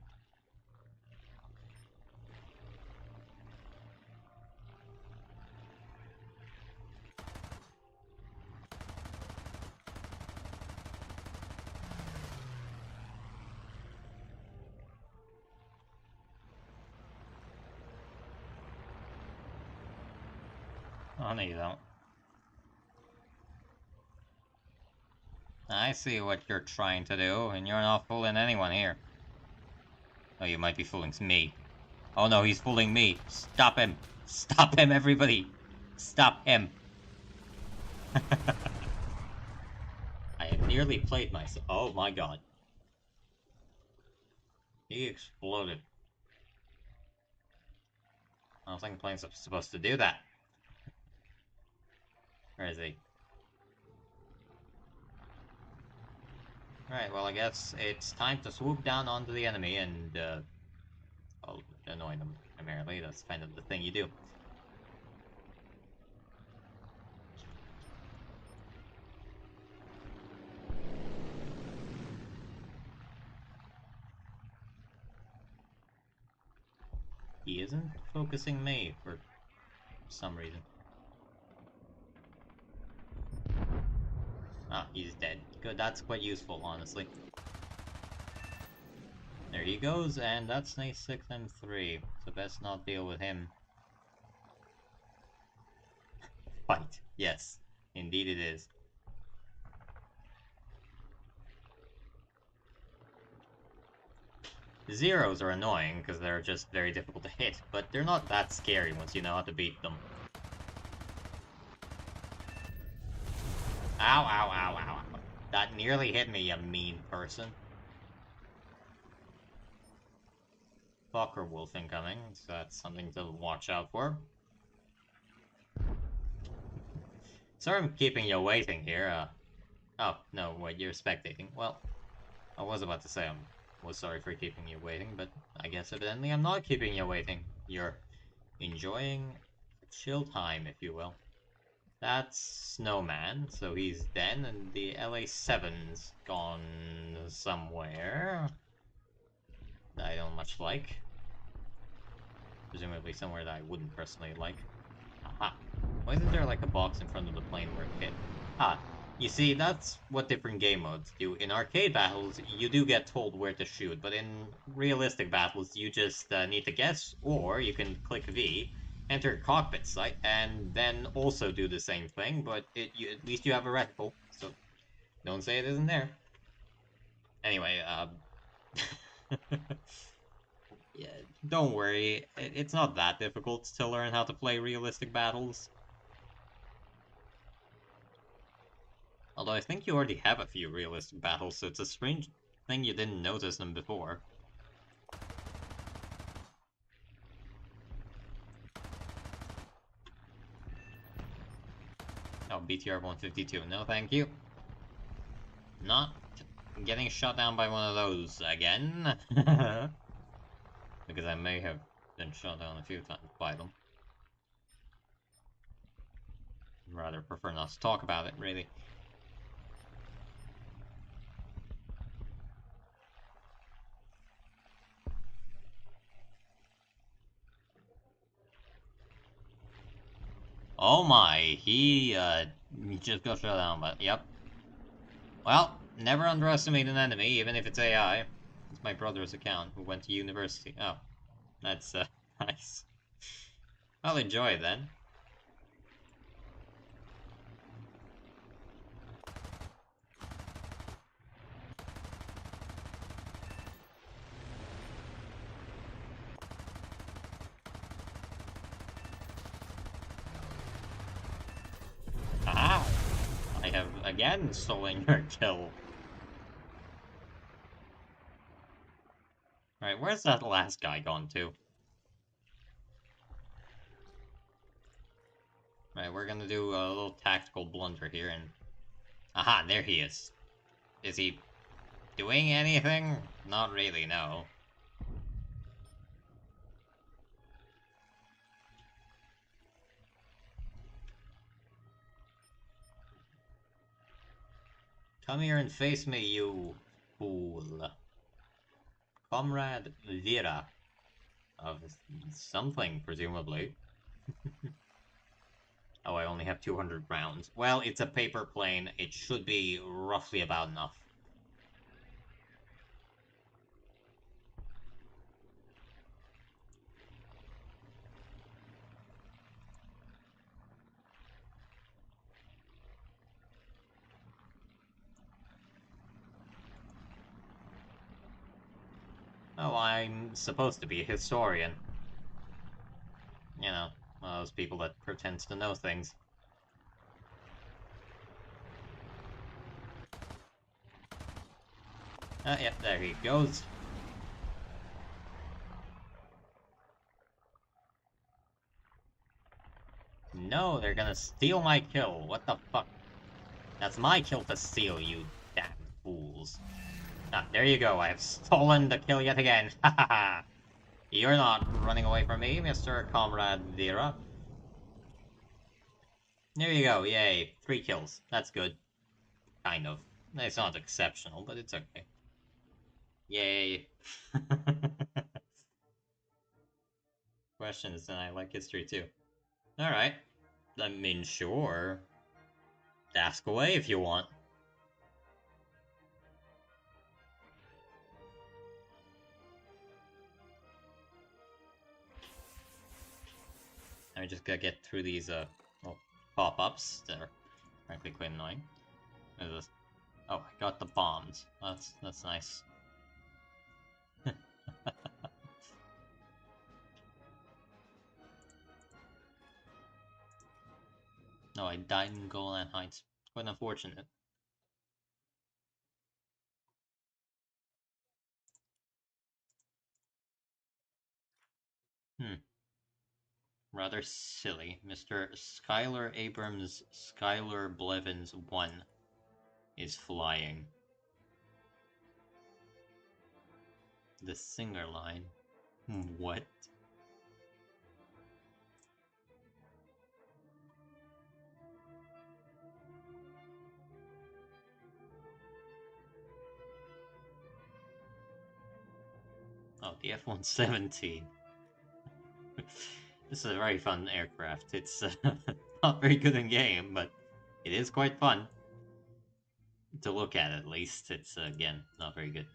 Oh, no, you don't. I see what you're trying to do, and you're not fooling anyone here. Oh, you might be fooling me. Oh no, he's fooling me. Stop him. Stop him, everybody. Stop him. I have nearly played myself. Oh my god. He exploded. I don't think the plane's supposed to do that. Where is he? Alright, well I guess it's time to swoop down onto the enemy and, I'll annoy them primarily. That's kind of the thing you do. He isn't focusing me for some reason. Ah, he's dead. Good, that's quite useful, honestly. There he goes, and that's nice 6M3, so best not deal with him. Fight. Yes, indeed it is. Zeros are annoying, because they're just very difficult to hit, but they're not that scary once you know how to beat them. Ow, ow, ow, ow, ow. That nearly hit me, you mean person. Fucker wolf incoming, so that's something to watch out for. Sorry I'm keeping you waiting here, Oh, no, wait, you're spectating. Well, I was about to say I was sorry for keeping you waiting, but I guess evidently I'm not keeping you waiting. You're enjoying chill time, if you will. That's Snowman, so he's dead, and the LA7's gone somewhere that I don't much like. Presumably somewhere that I wouldn't personally like. Aha. Why isn't there like a box in front of the plane where it hit? Ah, you see, that's what different game modes do. In arcade battles, you do get told where to shoot, but in realistic battles, you just need to guess, or you can click V, enter cockpit sight, and then also do the same thing, but at least you have a reticle, so don't say it isn't there. Anyway, yeah, don't worry, it's not that difficult to learn how to play realistic battles. Although I think you already have a few realistic battles, so it's a strange thing you didn't notice them before. Oh, BTR 152. No, thank you. Not getting shot down by one of those again. Because I may have been shot down a few times by them. Rather prefer not to talk about it, really. Oh my, he just got shot down, but yep. Well, never underestimate an enemy, even if it's AI. It's my brother's account, who went to university. Oh, that's nice. I'll enjoy it then. Ah! I have again stolen your kill. Alright, where's that last guy gone to? Right, we're gonna do a little tactical blunder here and... Aha, there he is. Is he doing anything? Not really, no. Come here and face me, you fool. Comrade Vera. Of something, presumably. Oh, I only have 200 rounds. Well, it's a paper plane. It should be roughly about enough. Oh, I'm supposed to be a historian. You know, one of those people that pretends to know things. Yep, there he goes. No, they're gonna steal my kill. What the fuck? That's my kill to steal, you damn fools. Ah, there you go. I have stolen the kill yet again. Ha ha ha. You're not running away from me, Mr. Comrade Vera. There you go. Yay. 3 kills. That's good. Kind of. It's not exceptional, but it's okay. Yay. questions, and I like history too. Alright. I mean, sure. Ask away if you want. I just gotta get through these, well, pop-ups that are frankly quite annoying. Oh, I got the bombs. That's nice. No, I died in Golan Heights. Quite unfortunate. Rather silly. Mr. Skylar Abrams Skylar Blevins 1 is flying. The singer line. What? Oh, the F-117. This is a very fun aircraft. It's not very good in game, but it is quite fun. To look at least. It's, again, not very good.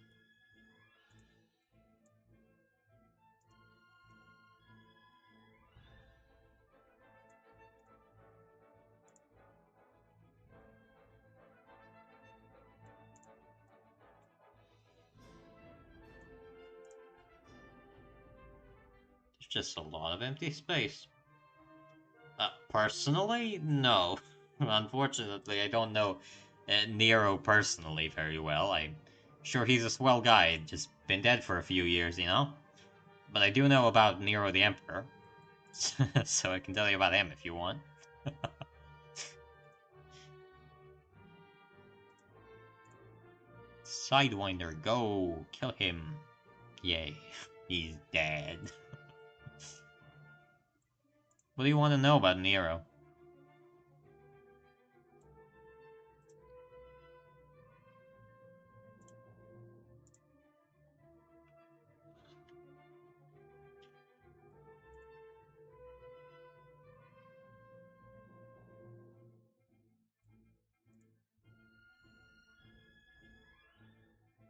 There's just a lot of empty space. Personally, no. Unfortunately, I don't know Nero personally very well. I'm sure he's a swell guy, just been dead for a few years, you know? But I do know about Nero the Emperor, so I can tell you about him if you want. Sidewinder, go! Kill him! Yay, he's dead. What do you want to know about Nero?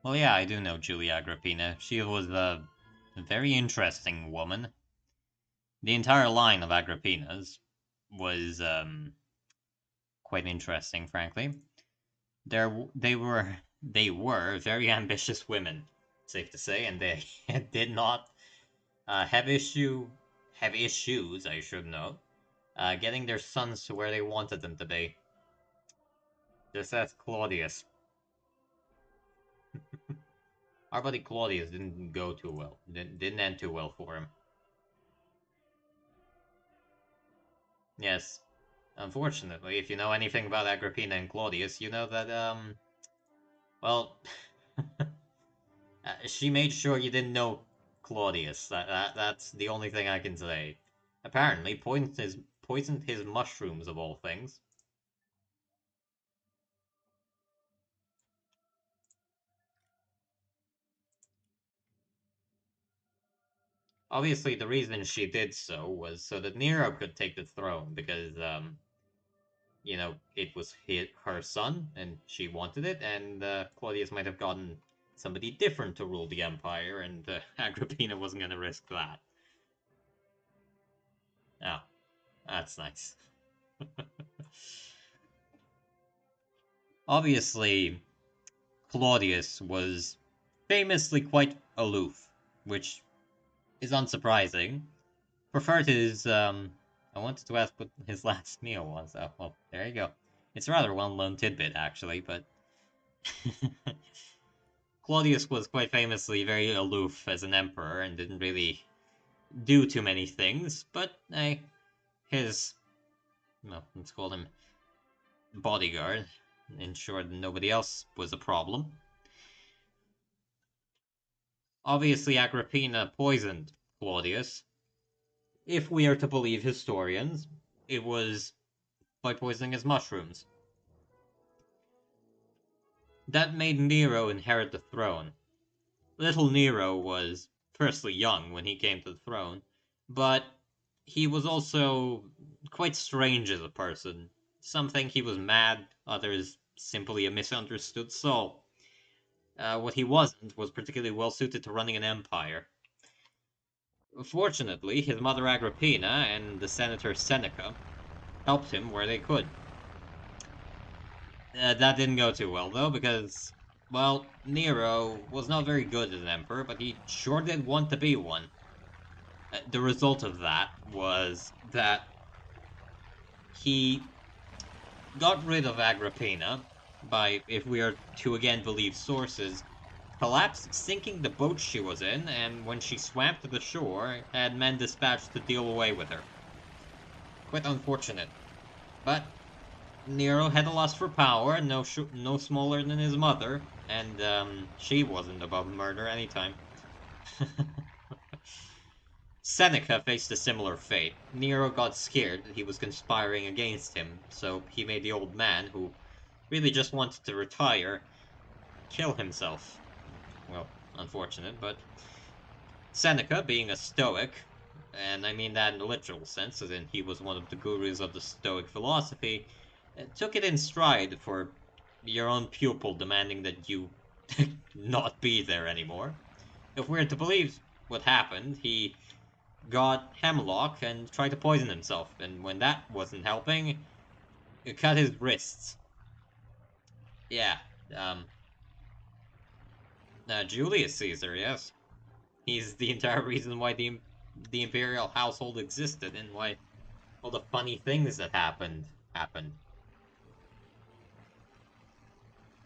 Well, yeah, I do know Julia Agrippina. She was a very interesting woman. The entire line of Agrippinas was quite interesting, frankly. They were very ambitious women, safe to say, and they did not have issues, I should note, getting their sons to where they wanted them to be. Just as Claudius. Our buddy Claudius didn't go too well. Didn't end too well for him. Yes. Unfortunately, if you know anything about Agrippina and Claudius, you know that, well, she made sure you didn't know Claudius. That's the only thing I can say. Apparently, poisoned his mushrooms of all things. Obviously, the reason she did so was so that Nero could take the throne, because, you know, it was her son, and she wanted it, and Claudius might have gotten somebody different to rule the empire, and Agrippina wasn't going to risk that. Oh, that's nice. Obviously, Claudius was famously quite aloof, which is unsurprising. Preferred his, I wanted to ask what his last meal was. Oh, well, there you go. It's a rather well-known tidbit, actually, but Claudius was quite famously very aloof as an emperor and didn't really do too many things, but his, well, let's call him bodyguard, ensured nobody else was a problem. Obviously, Agrippina poisoned Claudius. If we are to believe historians, it was by poisoning his mushrooms. That made Nero inherit the throne. Little Nero was firstly young when he came to the throne, but he was also quite strange as a person. Some think he was mad, others simply a misunderstood soul. What he wasn't was particularly well suited to running an empire. Fortunately, his mother Agrippina and the senator Seneca helped him where they could. That didn't go too well, though, because, well, Nero was not very good as an emperor, but he sure did want to be one. The result of that was that he got rid of Agrippina by, if we are to again believe sources, collapsed, sinking the boat she was in, and when she swam to the shore, had men dispatched to deal away with her. Quite unfortunate. But Nero had a lust for power, no smaller than his mother, and she wasn't above murder anytime. Seneca faced a similar fate. Nero got scared that he was conspiring against him, so he made the old man, who really just wanted to retire, kill himself. Well, unfortunate, but Seneca, being a Stoic, and I mean that in the literal sense, as in he was one of the gurus of the Stoic philosophy, took it in stride for your own pupil demanding that you not be there anymore. If we're to believe what happened, he got hemlock and tried to poison himself, and when that wasn't helping, it cut his wrists. Yeah, um, Julius Caesar, yes. He's the entire reason why the imperial household existed and why all the funny things that happened.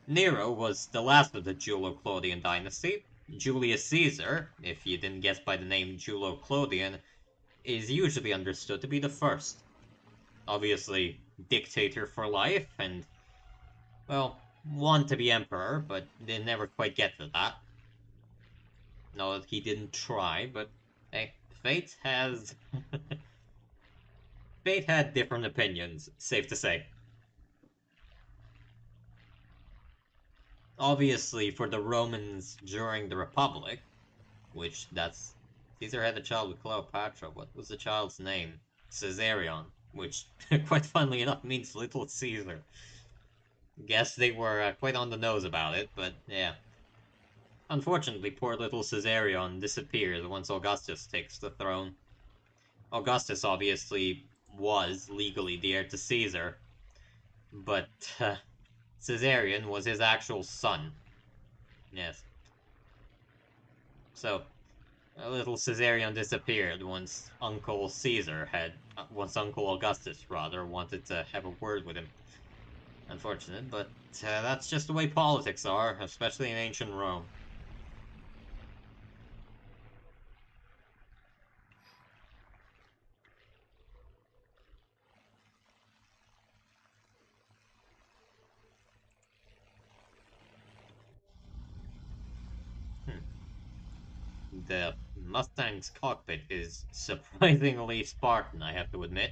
Nero was the last of the Julio-Claudian dynasty. Julius Caesar, if you didn't guess by the name Julio-Claudian, is usually understood to be the first. Obviously, dictator for life, and, well, want to be emperor, but they never quite get to that. No, he didn't try, but hey, fate has... fate had different opinions, safe to say. Obviously, for the Romans during the Republic, which that's... Caesar had a child with Cleopatra. What was the child's name? Caesarion, which, quite funnily enough, means Little Caesar. Guess they were quite on the nose about it, but yeah. Unfortunately, poor little Caesarion disappears once Augustus takes the throne. Augustus obviously was legally the heir to Caesar, but Caesarion was his actual son. Yes. So, little Caesarion disappeared once Uncle Augustus, rather, wanted to have a word with him. Unfortunate, but that's just the way politics are, especially in ancient Rome. The Mustang's cockpit is surprisingly Spartan, I have to admit.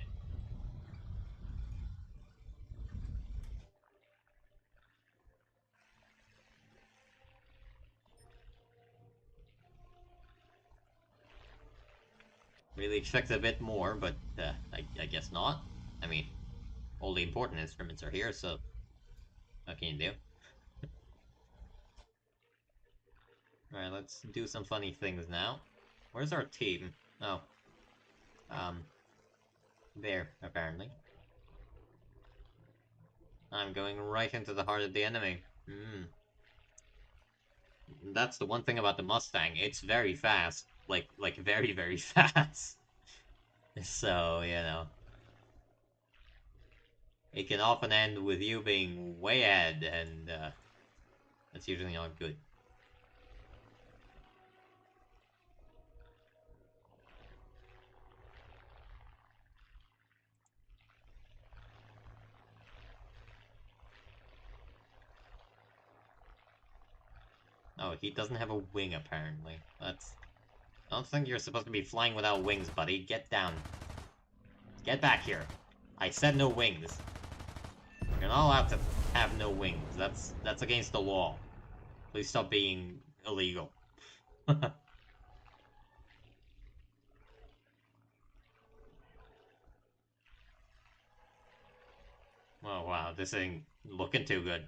Really expected a bit more, but I guess not. I mean, all the important instruments are here, so what can you do? Alright, let's do some funny things now. Where's our team? Oh. Um, there, apparently. I'm going right into the heart of the enemy. That's the one thing about the Mustang. It's very fast. Like very, very fast. So, you know. It can often end with you being way ahead, and that's usually not good. Oh, he doesn't have a wing, apparently. That's... I don't think you're supposed to be flying without wings, buddy. Get down. Get back here. I said no wings. You're not allowed to have no wings. That's against the law. Please stop being illegal. Oh wow, this ain't looking too good.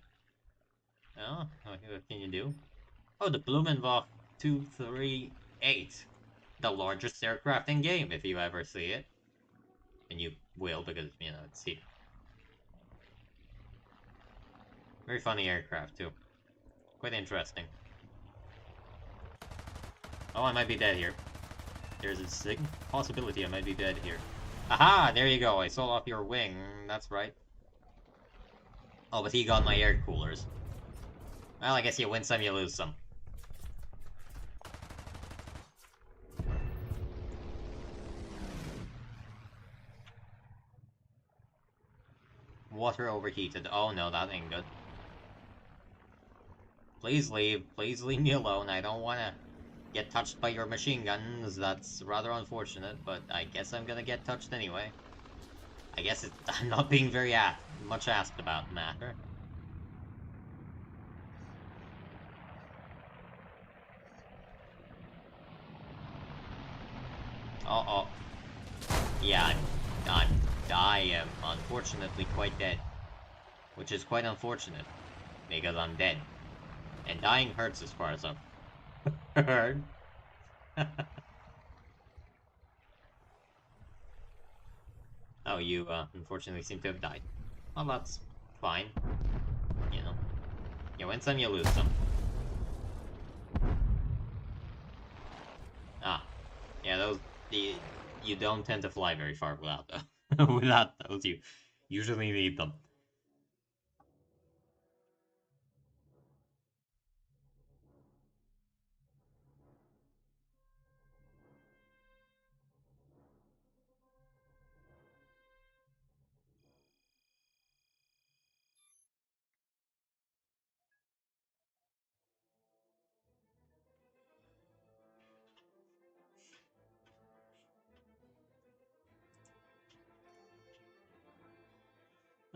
Oh, what can you do? Oh, the Blumenbach 238. The largest aircraft in game, if you ever see it. And you will, because, you know, it's here. Very funny aircraft, too. Quite interesting. Oh, I might be dead here. There's a possibility I might be dead here. Aha! There you go, I saw off your wing. That's right. Oh, but he got my air coolers. Well, I guess you win some, you lose some. Water overheated. Oh no, that ain't good. Please leave. Please leave me alone. I don't want to get touched by your machine guns. That's rather unfortunate, but I guess I'm gonna get touched anyway. I guess I'm not being very much asked about the matter. Uh-oh. Yeah, I am unfortunately quite dead. Which is quite unfortunate, because I'm dead. And dying hurts as far as I've heard. Oh, you, unfortunately seem to have died. Well, that's fine. You know. You win some, you lose some. Ah. Yeah, you don't tend to fly very far without without those. You usually need them.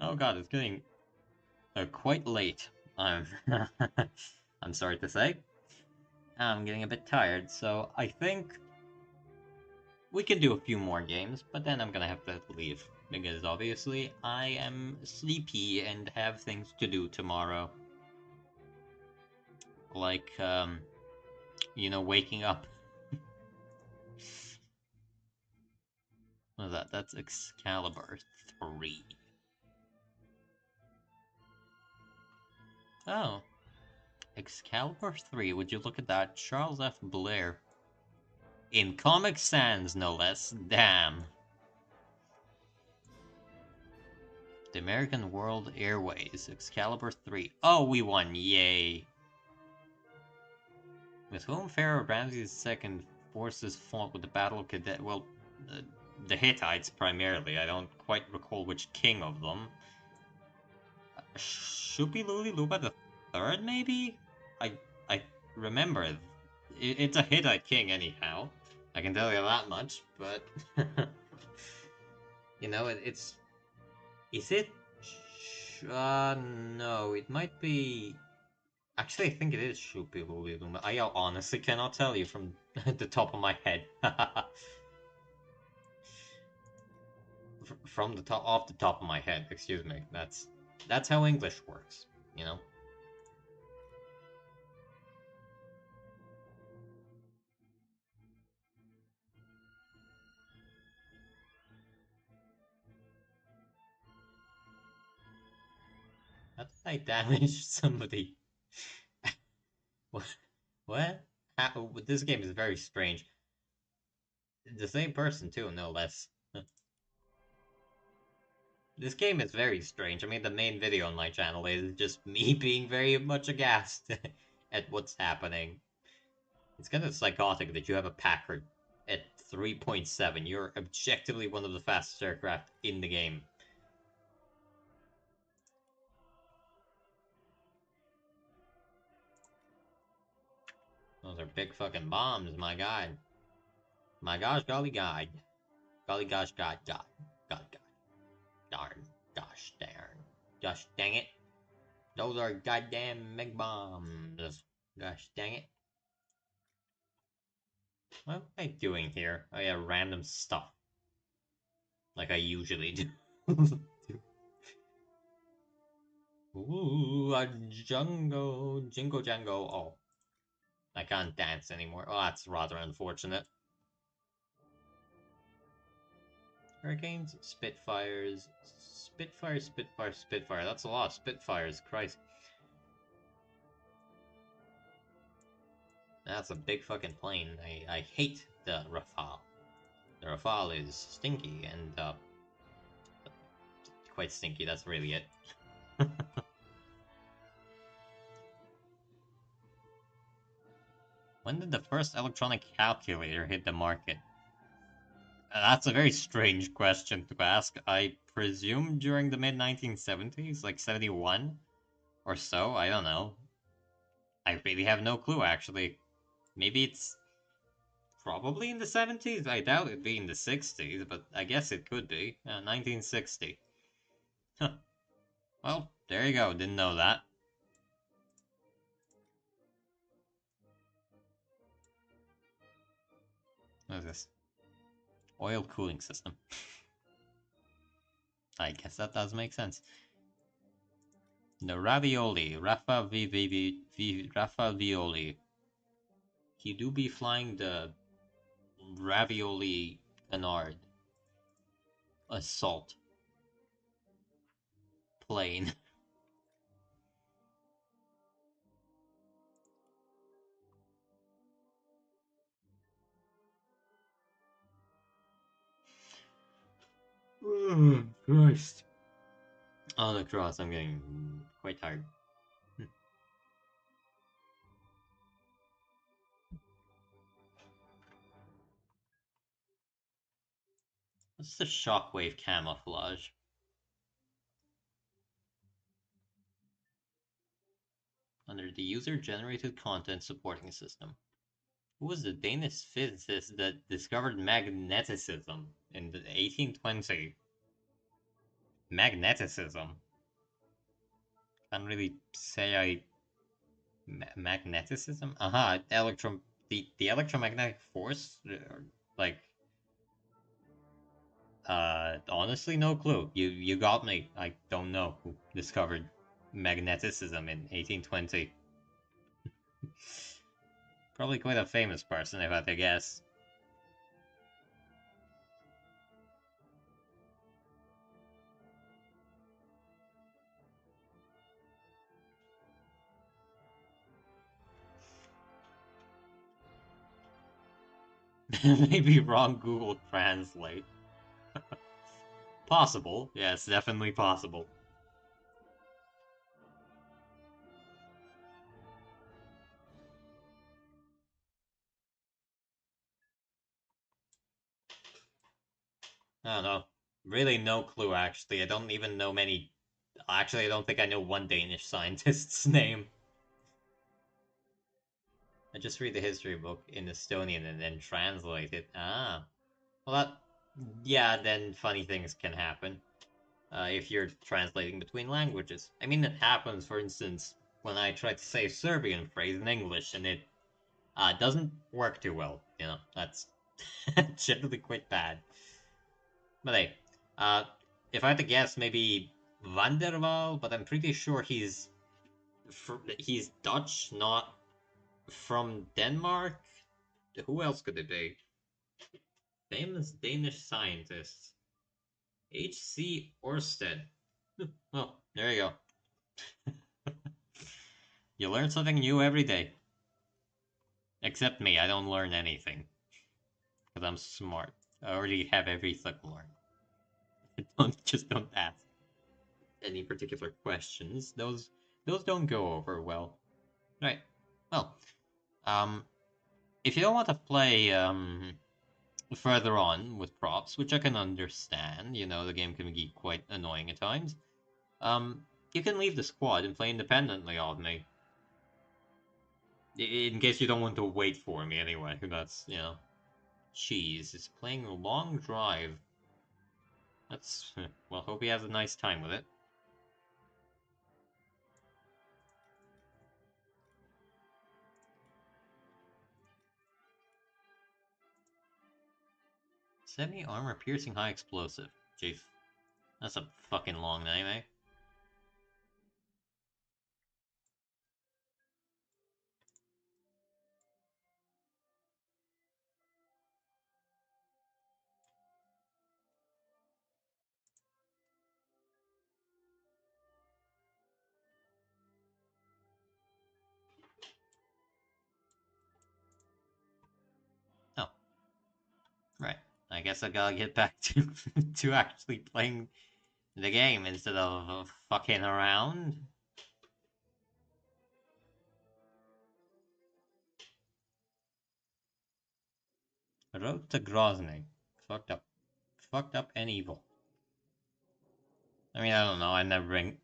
Oh god, it's getting quite late. I'm I'm sorry to say. I'm getting a bit tired, so I think we can do a few more games, but then I'm gonna have to leave because obviously I am sleepy and have things to do tomorrow. Like you know, waking up. What is that? That's Excalibur 3. Oh, Excalibur 3, would you look at that? Charles F. Blair. In Comic Sans, no less. Damn. The American World Airways. Excalibur 3. Oh, we won. Yay. With whom Pharaoh Ramses II forces fought with the Battle of Kadesh? Well, the Hittites primarily. I don't quite recall which king of them. Shupi-Luli-Luba the Third, maybe? I I remember. It's a Hittite king, anyhow. I can tell you that much, but... you know, it's... Is it... no, it might be... Actually, I think it is Shupi-Luli-Luma. I honestly cannot tell you from the top of my head. From the top, off the top of my head, excuse me. That's how English works, you know? How did I damage somebody? What? What? This game is very strange. The same person, too, no less. This game is very strange. I mean, the main video on my channel is just me being very much aghast at what's happening. It's kind of psychotic that you have a Packard at 3.7. You're objectively one of the fastest aircraft in the game. Those are big fucking bombs, my god. My gosh, golly god. Golly gosh, god, god. God, god. Darn. Gosh, darn. Gosh, dang it. Those are goddamn big bombs. Gosh, dang it. What am I doing here? Oh yeah, random stuff. Like I usually do. Ooh, a Django, Jingo Jango. Oh, I can't dance anymore. Oh, that's rather unfortunate. Hurricanes, Spitfires, Spitfire, Spitfire, Spitfire. That's a lot of Spitfires, Christ. That's a big fucking plane. I hate the Rafale. The Rafale is stinky and, quite stinky, that's really it. When did the first electronic calculator hit the market? That's a very strange question to ask. I presume during the mid-1970s, like 71 or so, I don't know. I really have no clue, actually. Maybe it's probably in the 70s? I doubt it'd be in the 60s, but I guess it could be. 1960. Huh. Well, there you go, didn't know that. What is this? Oil cooling system. I guess that does make sense. The ravioli, Rafa Violi. He do be flying the ravioli canard assault plane. Oh, Christ. On the cross, I'm getting quite tired. What's the shockwave camouflage? Under the user-generated content supporting system. Who was the Danish physicist that discovered magneticism in the 1820? Magneticism? Can't really say I... Magneticism? Aha, the electromagnetic force? Like, honestly, no clue. You got me. I don't know who discovered magneticism in 1820. Probably quite a famous person, if I had to guess. Maybe wrong Google Translate. Possible. Yes, definitely possible. I don't know. Really no clue, actually. I don't even know many... Actually, I don't think I know one Danish scientist's name. I just read the history book in Estonian and then translate it. Ah. Well, that... Yeah, then funny things can happen. If you're translating between languages. I mean, it happens, for instance, when I try to say a Serbian phrase in English, and it doesn't work too well. You know, that's generally quite bad. But hey, uh, if I had to guess, maybe Van der Waal, but I'm pretty sure he's Dutch, not from Denmark. Who else could it be? Famous Danish scientist. H.C. Orsted. Oh, there you go. You learn something new every day. Except me, I don't learn anything. Because I'm smart. I already have everything learned. Don't ask any particular questions. Those don't go over well. Right. Well, um, if you don't want to play further on with props, which I can understand, you know, the game can be quite annoying at times. You can leave the squad and play independently of me. In case you don't want to wait for me anyway. That's, you know. Cheese is playing a long drive. That's, well, hope he has a nice time with it. Semi-armor piercing high explosive. Jeez. That's a fucking long name, eh? I guess I gotta get back to to actually playing the game instead of fucking around. Road to Grozny. Fucked up. Fucked up and evil. I mean, I don't know.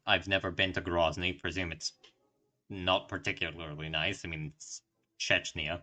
I've never been to Grozny. Presume it's not particularly nice. I mean, it's Chechnya.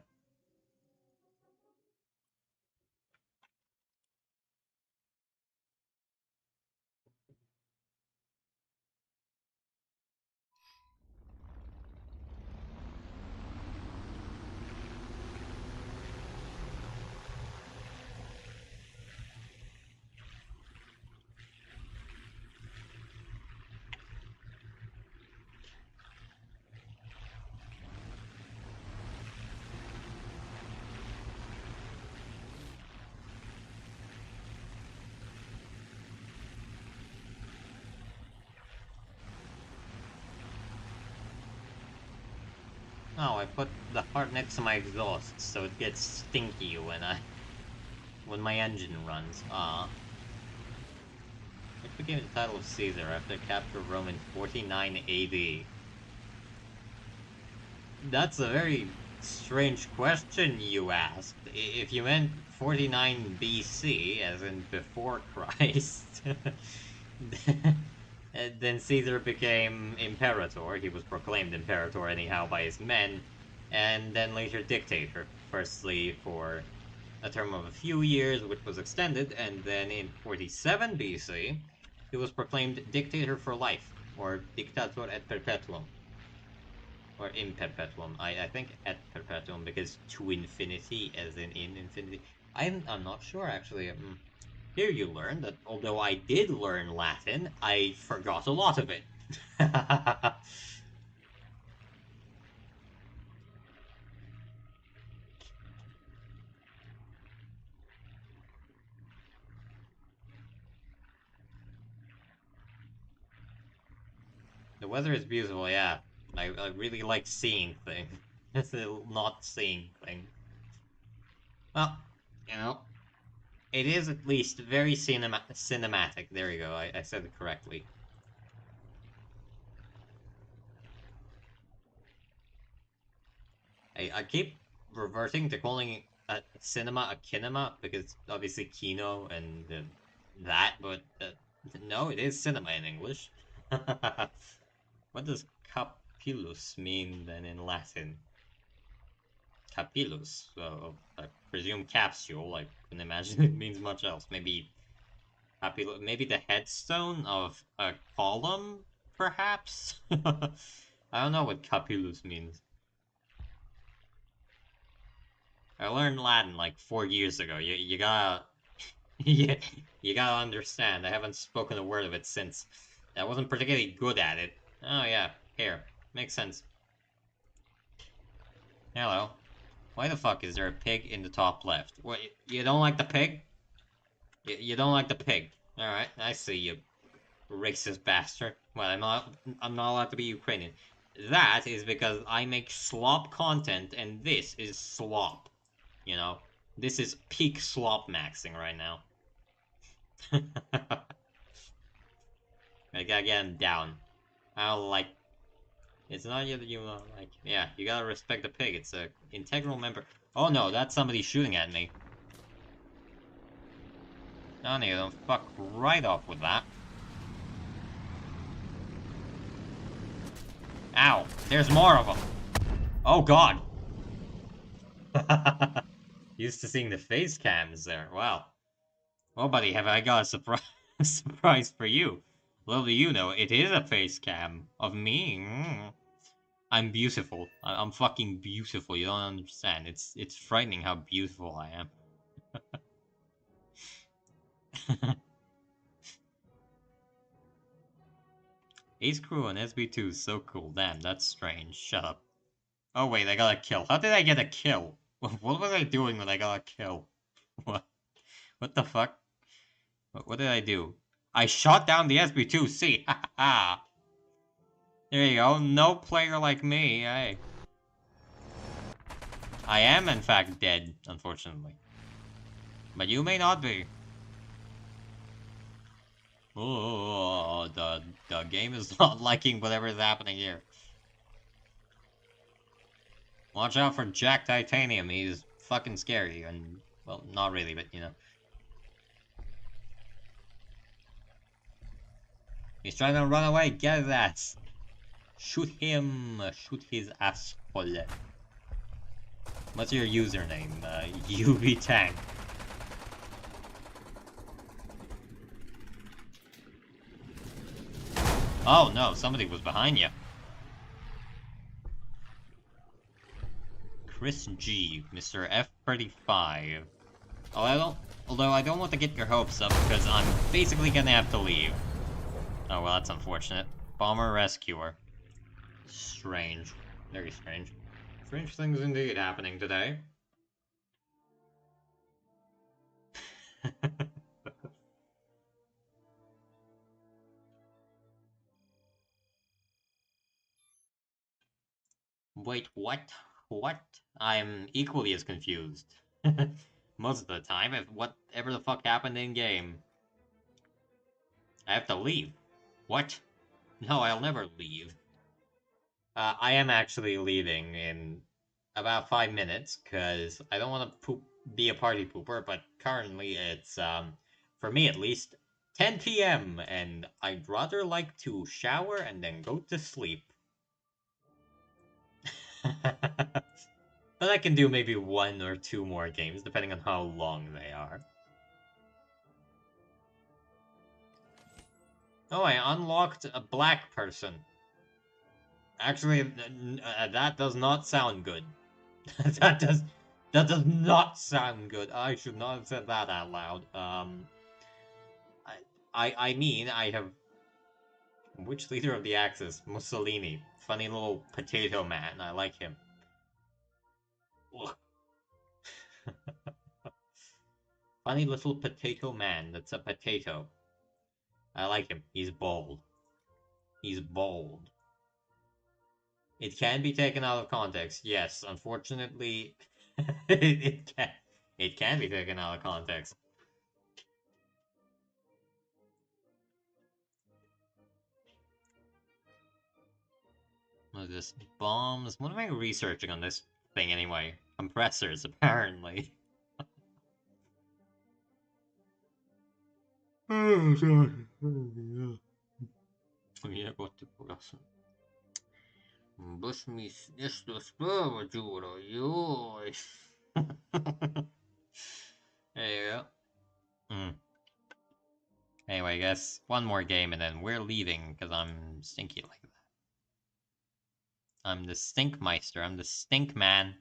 Oh, I put the heart next to my exhaust, so it gets stinky when my engine runs. Ah. Which became the title of Caesar after capture of Rome in 49 AD? That's a very strange question you asked. If you meant 49 BC, as in before Christ, then Caesar became imperator. He was proclaimed imperator anyhow by his men, and then later dictator. Firstly for a term of a few years, which was extended, and then in 47 BC, he was proclaimed dictator for life, or dictator et perpetuum. Or in perpetuum. I think at perpetuum, because to infinity, as in infinity. I'm not sure, actually. Here you learn that although I did learn Latin, I forgot a lot of it. The weather is beautiful, yeah. I really like seeing things. Not seeing things. Well, you know, it is at least very cinematic. There you go, I said it correctly. I keep reverting to calling a cinema a kinema, because obviously kino and that, but no, it is cinema in English. What does capillus mean then in Latin? Capillus, so I presume capsule. I couldn't imagine it means much else. Maybe maybe the headstone of a column, perhaps? I don't know what capillus means. I learned Latin like 4 years ago. You gotta you gotta understand. I haven't spoken a word of it since. I wasn't particularly good at it. Oh yeah, here. Makes sense. Hello. Why the fuck is there a pig in the top left? What, you don't like the pig? You don't like the pig. Alright, I see you, racist bastard. Well, I'm not allowed to be Ukrainian. That is because I make slop content, and this is slop. You know? This is peak slop maxing right now. I gotta get him down. I don't like... It's not you that you like... Yeah, you gotta respect the pig. It's a integral member. Oh no, that's somebody shooting at me. No, you don't fuck right off with that. Ow, there's more of them. Oh god. Used to seeing the face cams there. Wow. Well, buddy, have I got a surprise for you? Little do you know, it is a face cam of me. I'm beautiful. I'm fucking beautiful. You don't understand. It's frightening how beautiful I am. Ace Crew on SB2 is so cool. Damn, that's strange. Shut up. Oh wait, I got a kill. How did I get a kill? What was I doing when I got a kill? What? What the fuck? What did I do? I shot down the SB2C. Ha ha. There you go. No player like me. Hey. I am in fact dead, unfortunately. But you may not be. Oh, the game is not liking whatever is happening here. Watch out for Jack Titanium, he's fucking scary, and, well, not really, but, you know. He's trying to run away, get his ass! Shoot him! Shoot his asshole. What's your username? UV Tank. Oh no, somebody was behind you. Chris G, Mr. F35. Although I don't want to get your hopes up because I'm basically gonna have to leave. Oh well, that's unfortunate. Bomber Rescuer. Strange. Very strange. Strange things indeed happening today. Wait, what? What? I'm equally as confused. Most of the time, if whatever the fuck happened in-game. I have to leave. What? No, I'll never leave. I am actually leaving in about 5 minutes, because I don't want to be a party pooper, but currently it's, for me at least, 10 p.m., and I'd rather like to shower and then go to sleep. But I can do maybe 1 or 2 more games, depending on how long they are. Oh, I unlocked a black person. Actually, that does not sound good. that does not sound good. I should not have said that out loud. I mean, I have... Which leader of the Axis? Mussolini. Funny little potato man. I like him. Funny little potato man that's a potato. I like him. He's bold. He's bold. It can be taken out of context. Yes, unfortunately, it can. It can be taken out of context. What is this? Bombs? What am I researching on this thing anyway? Compressors, apparently. Oh, God. Я вот ты просто. Больше мне что справа, Джура, ёй. There you go. Anyway, I guess one more game and then we're leaving because I'm stinky like that. I'm the Stinkmeister. I'm the Stink Man.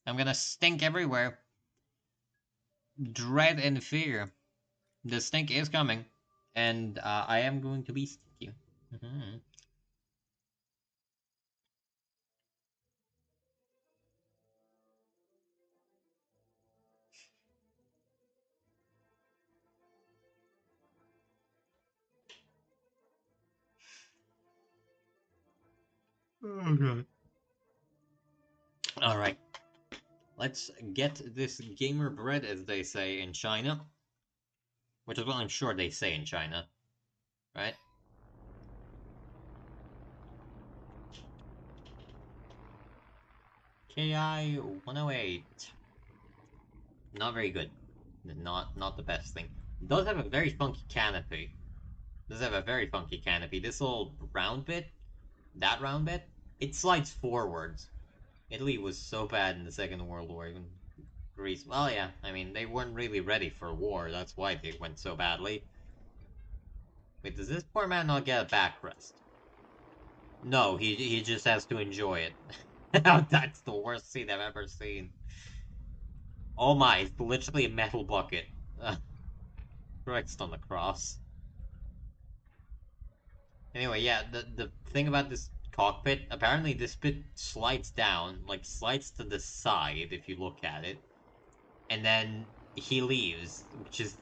I'm gonna stink everywhere. Dread and fear. The stink is coming. And I am going to be stinky. Mm-hmm. Oh, God. Alright. Let's get this gamer bread, as they say in China. Which is what I'm sure they say in China. Right? KI 108. Not very good. Not the best thing. It does have a very funky canopy. Does have a very funky canopy. This little round bit, that round bit, it slides forwards. Italy was so bad in the Second World War, even Greece. Well, yeah, I mean, they weren't really ready for war, that's why they went so badly. Wait, does this poor man not get a backrest? No, he just has to enjoy it. That's the worst scene I've ever seen. Oh my, it's literally a metal bucket. Christ on the cross. Anyway, yeah, the thing about this cockpit, apparently this bit slides down, like slides to the side if you look at it, and then he leaves, which is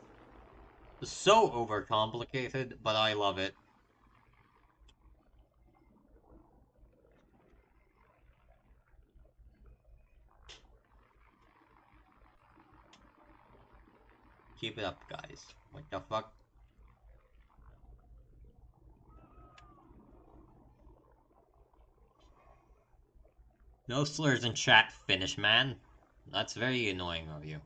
so overcomplicated, but I love it. Keep it up, guys. What the fuck? No slurs in chat, Finnish man. That's very annoying of you.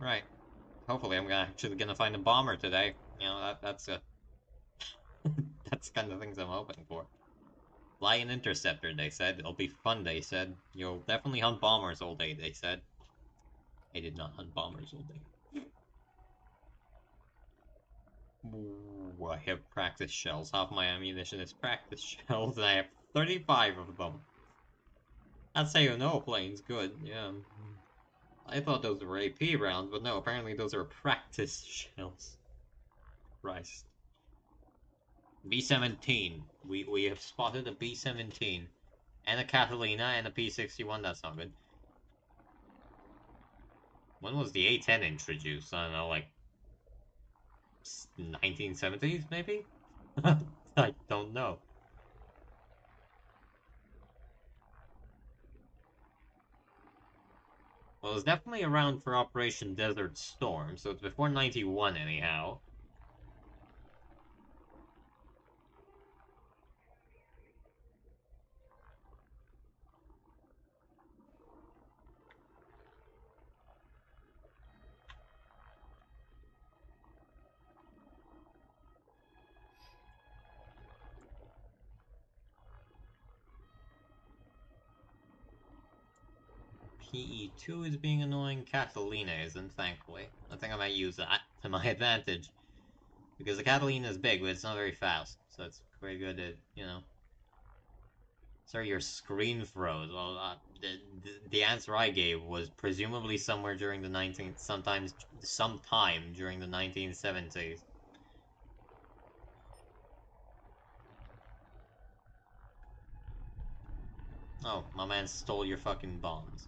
Right. Hopefully I'm actually gonna find a bomber today. You know, that's a... that's kind of things I'm hoping for. Fly an interceptor, they said. It'll be fun, they said. You'll definitely hunt bombers all day, they said. I did not hunt bombers all day. Ooh, I have practice shells. Half my ammunition is practice shells, and I have 35 of them. That's how you know a plane's good, yeah. I thought those were AP rounds, but no, apparently those are practice shells. Christ. B-17. We have spotted a B-17. And a Catalina and a P-61, that's not good. When was the A-10 introduced? I don't know, like... 1970s, maybe? I don't know. Well, it was definitely around for Operation Desert Storm, so it's before 91 anyhow. PE2 is being annoying, Catalina isn't, thankfully. I think I might use that to my advantage. Because the Catalina is big, but it's not very fast, so it's very good at, you know... Sorry, your screen froze. Well, the answer I gave was presumably somewhere during the 19th... sometime during the 1970s. Oh, my man stole your fucking bombs.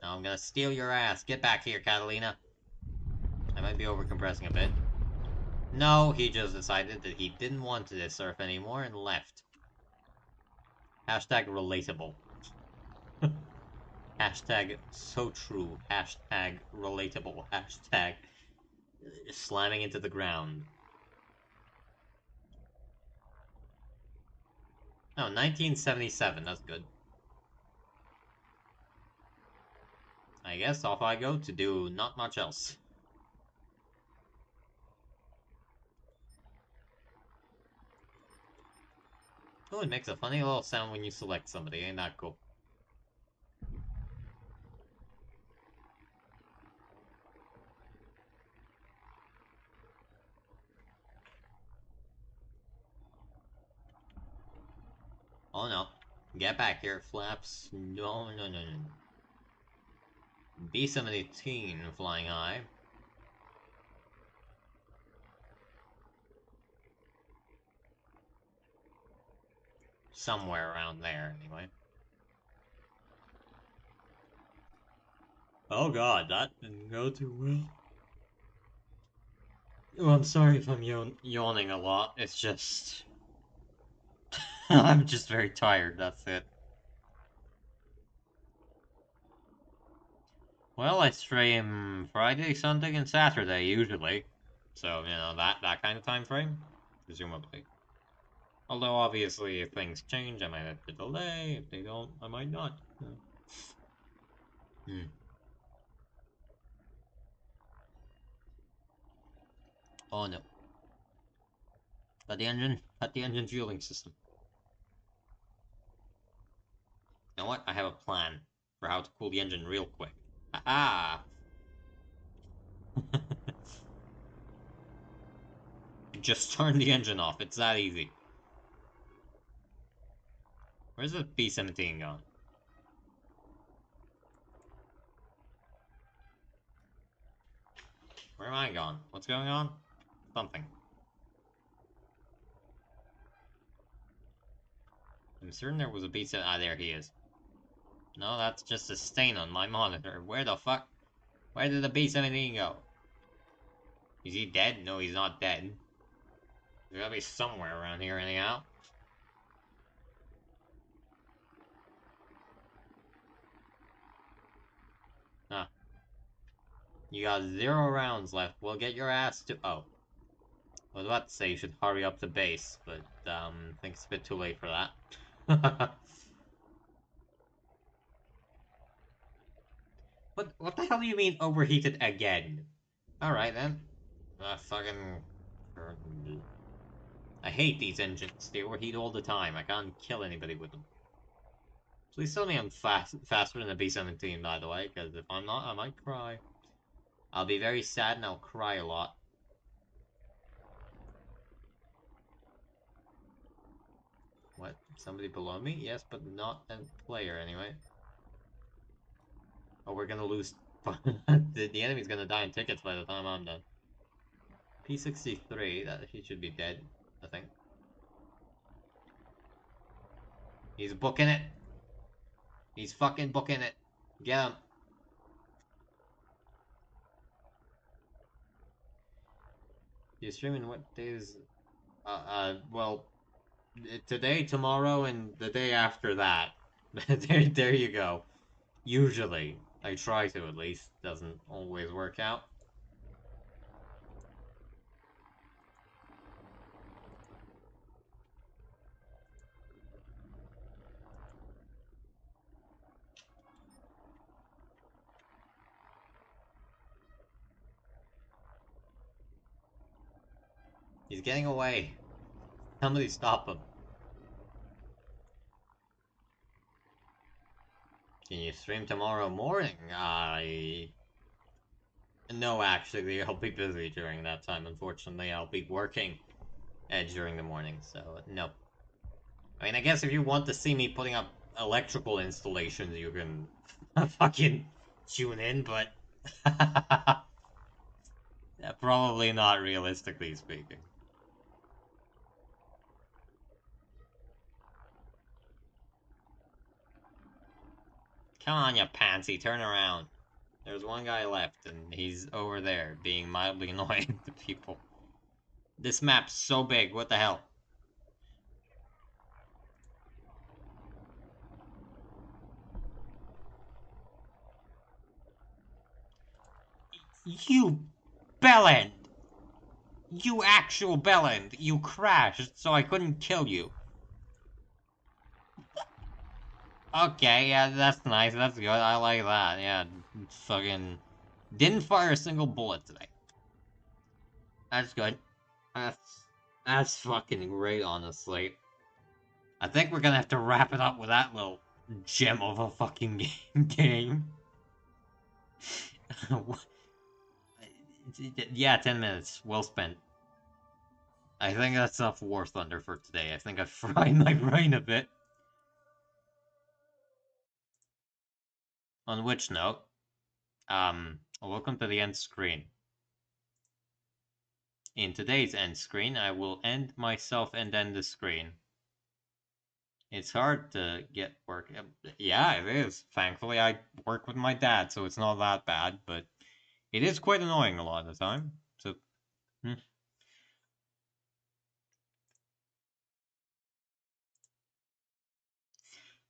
Now I'm gonna steal your ass. Get back here, Catalina. I might be overcompressing a bit. No, he just decided that he didn't want to surf anymore and left. Hashtag relatable. Hashtag so true. Hashtag relatable. Hashtag slamming into the ground. Oh, 1977. That's good. I guess off I go to do not much else. Oh, it makes a funny little sound when you select somebody. Ain't that cool? Oh no. Get back here, Flaps. No, no, no, no. B-17 flying high. Somewhere around there, anyway. Oh god, that didn't go too well. Oh, I'm sorry if I'm yawning a lot. It's just... I'm just very tired, that's it. Well, I stream Friday, Sunday, and Saturday, usually. So, you know, that kind of time frame, presumably. Although, obviously, if things change, I might have to delay. If they don't, I might not. Hmm. Oh no. Cut the engine fueling system. You know what? I have a plan for how to cool the engine real quick. Aha! Just turn the engine off. It's that easy. Where's the B-17 gone? Where am I gone? What's going on? Something. I'm certain there was a B-17. Ah, there he is. No, that's just a stain on my monitor. Where the fuck? Where did the B-17 go? Is he dead? No, he's not dead. He's gotta be somewhere around here anyhow. Huh. You got 0 rounds left. Well, get your ass to... Oh. I was about to say you should hurry up the base, but, I think it's a bit too late for that. What the hell do you mean overheated again? Alright then. Fucking... I hate these engines. They overheat all the time. I can't kill anybody with them. Please tell me I'm faster than the B-17, by the way, because if I'm not, I might cry. I'll be very sad and I'll cry a lot. What? Somebody below me? Yes, but not a player anyway. Oh, we're gonna lose... the enemy's gonna die in tickets by the time I'm done. P-63, he should be dead, I think. He's booking it. He's fucking booking it. Get him. You're streaming what days? Well, today, tomorrow, and the day after that. there you go. Usually. I try to, at least. Doesn't always work out. He's getting away. Somebody stop him. Can you stream tomorrow morning? No, actually, I'll be busy during that time. Unfortunately, I'll be working during the morning, so no. I mean, I guess if you want to see me putting up electrical installations, you can fucking tune in, but probably not realistically speaking. Come on, you pansy, turn around. There's one guy left, and he's over there, being mildly annoying to people. This map's so big, what the hell? You bellend! You actual bellend! You crashed, so I couldn't kill you. Okay, yeah, that's nice, that's good, I like that, yeah, fucking... Didn't fire a single bullet today. That's good. That's fucking great, honestly. I think we're gonna have to wrap it up with that little gem of a fucking game. Yeah, 10 minutes. Well spent. I think that's enough War Thunder for today. I think I fried my brain a bit. On which note, welcome to the end screen. In today's end screen, I will end myself and end the screen. It's hard to get work. Yeah, it is. Thankfully, I work with my dad, so it's not that bad, but it is quite annoying a lot of the time. So,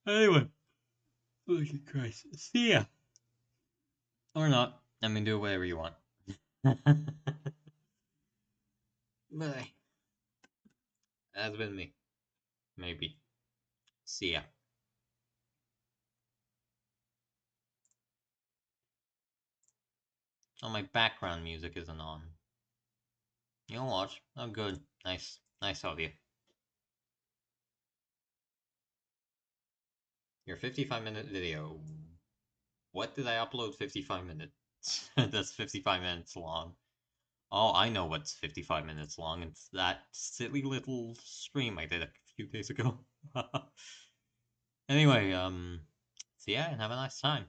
Anyway, look at Christ. See ya. Or not. I mean, do whatever you want. Bye. That's been me. Maybe. See ya. Oh, my background music isn't on. You'll watch. Oh, good. Nice. Nice of you. Your 55-minute video. What did I upload 55 minutes? That's 55 minutes long. Oh, I know what's 55 minutes long. It's that silly little stream I did a few days ago. Anyway, see ya and have a nice time.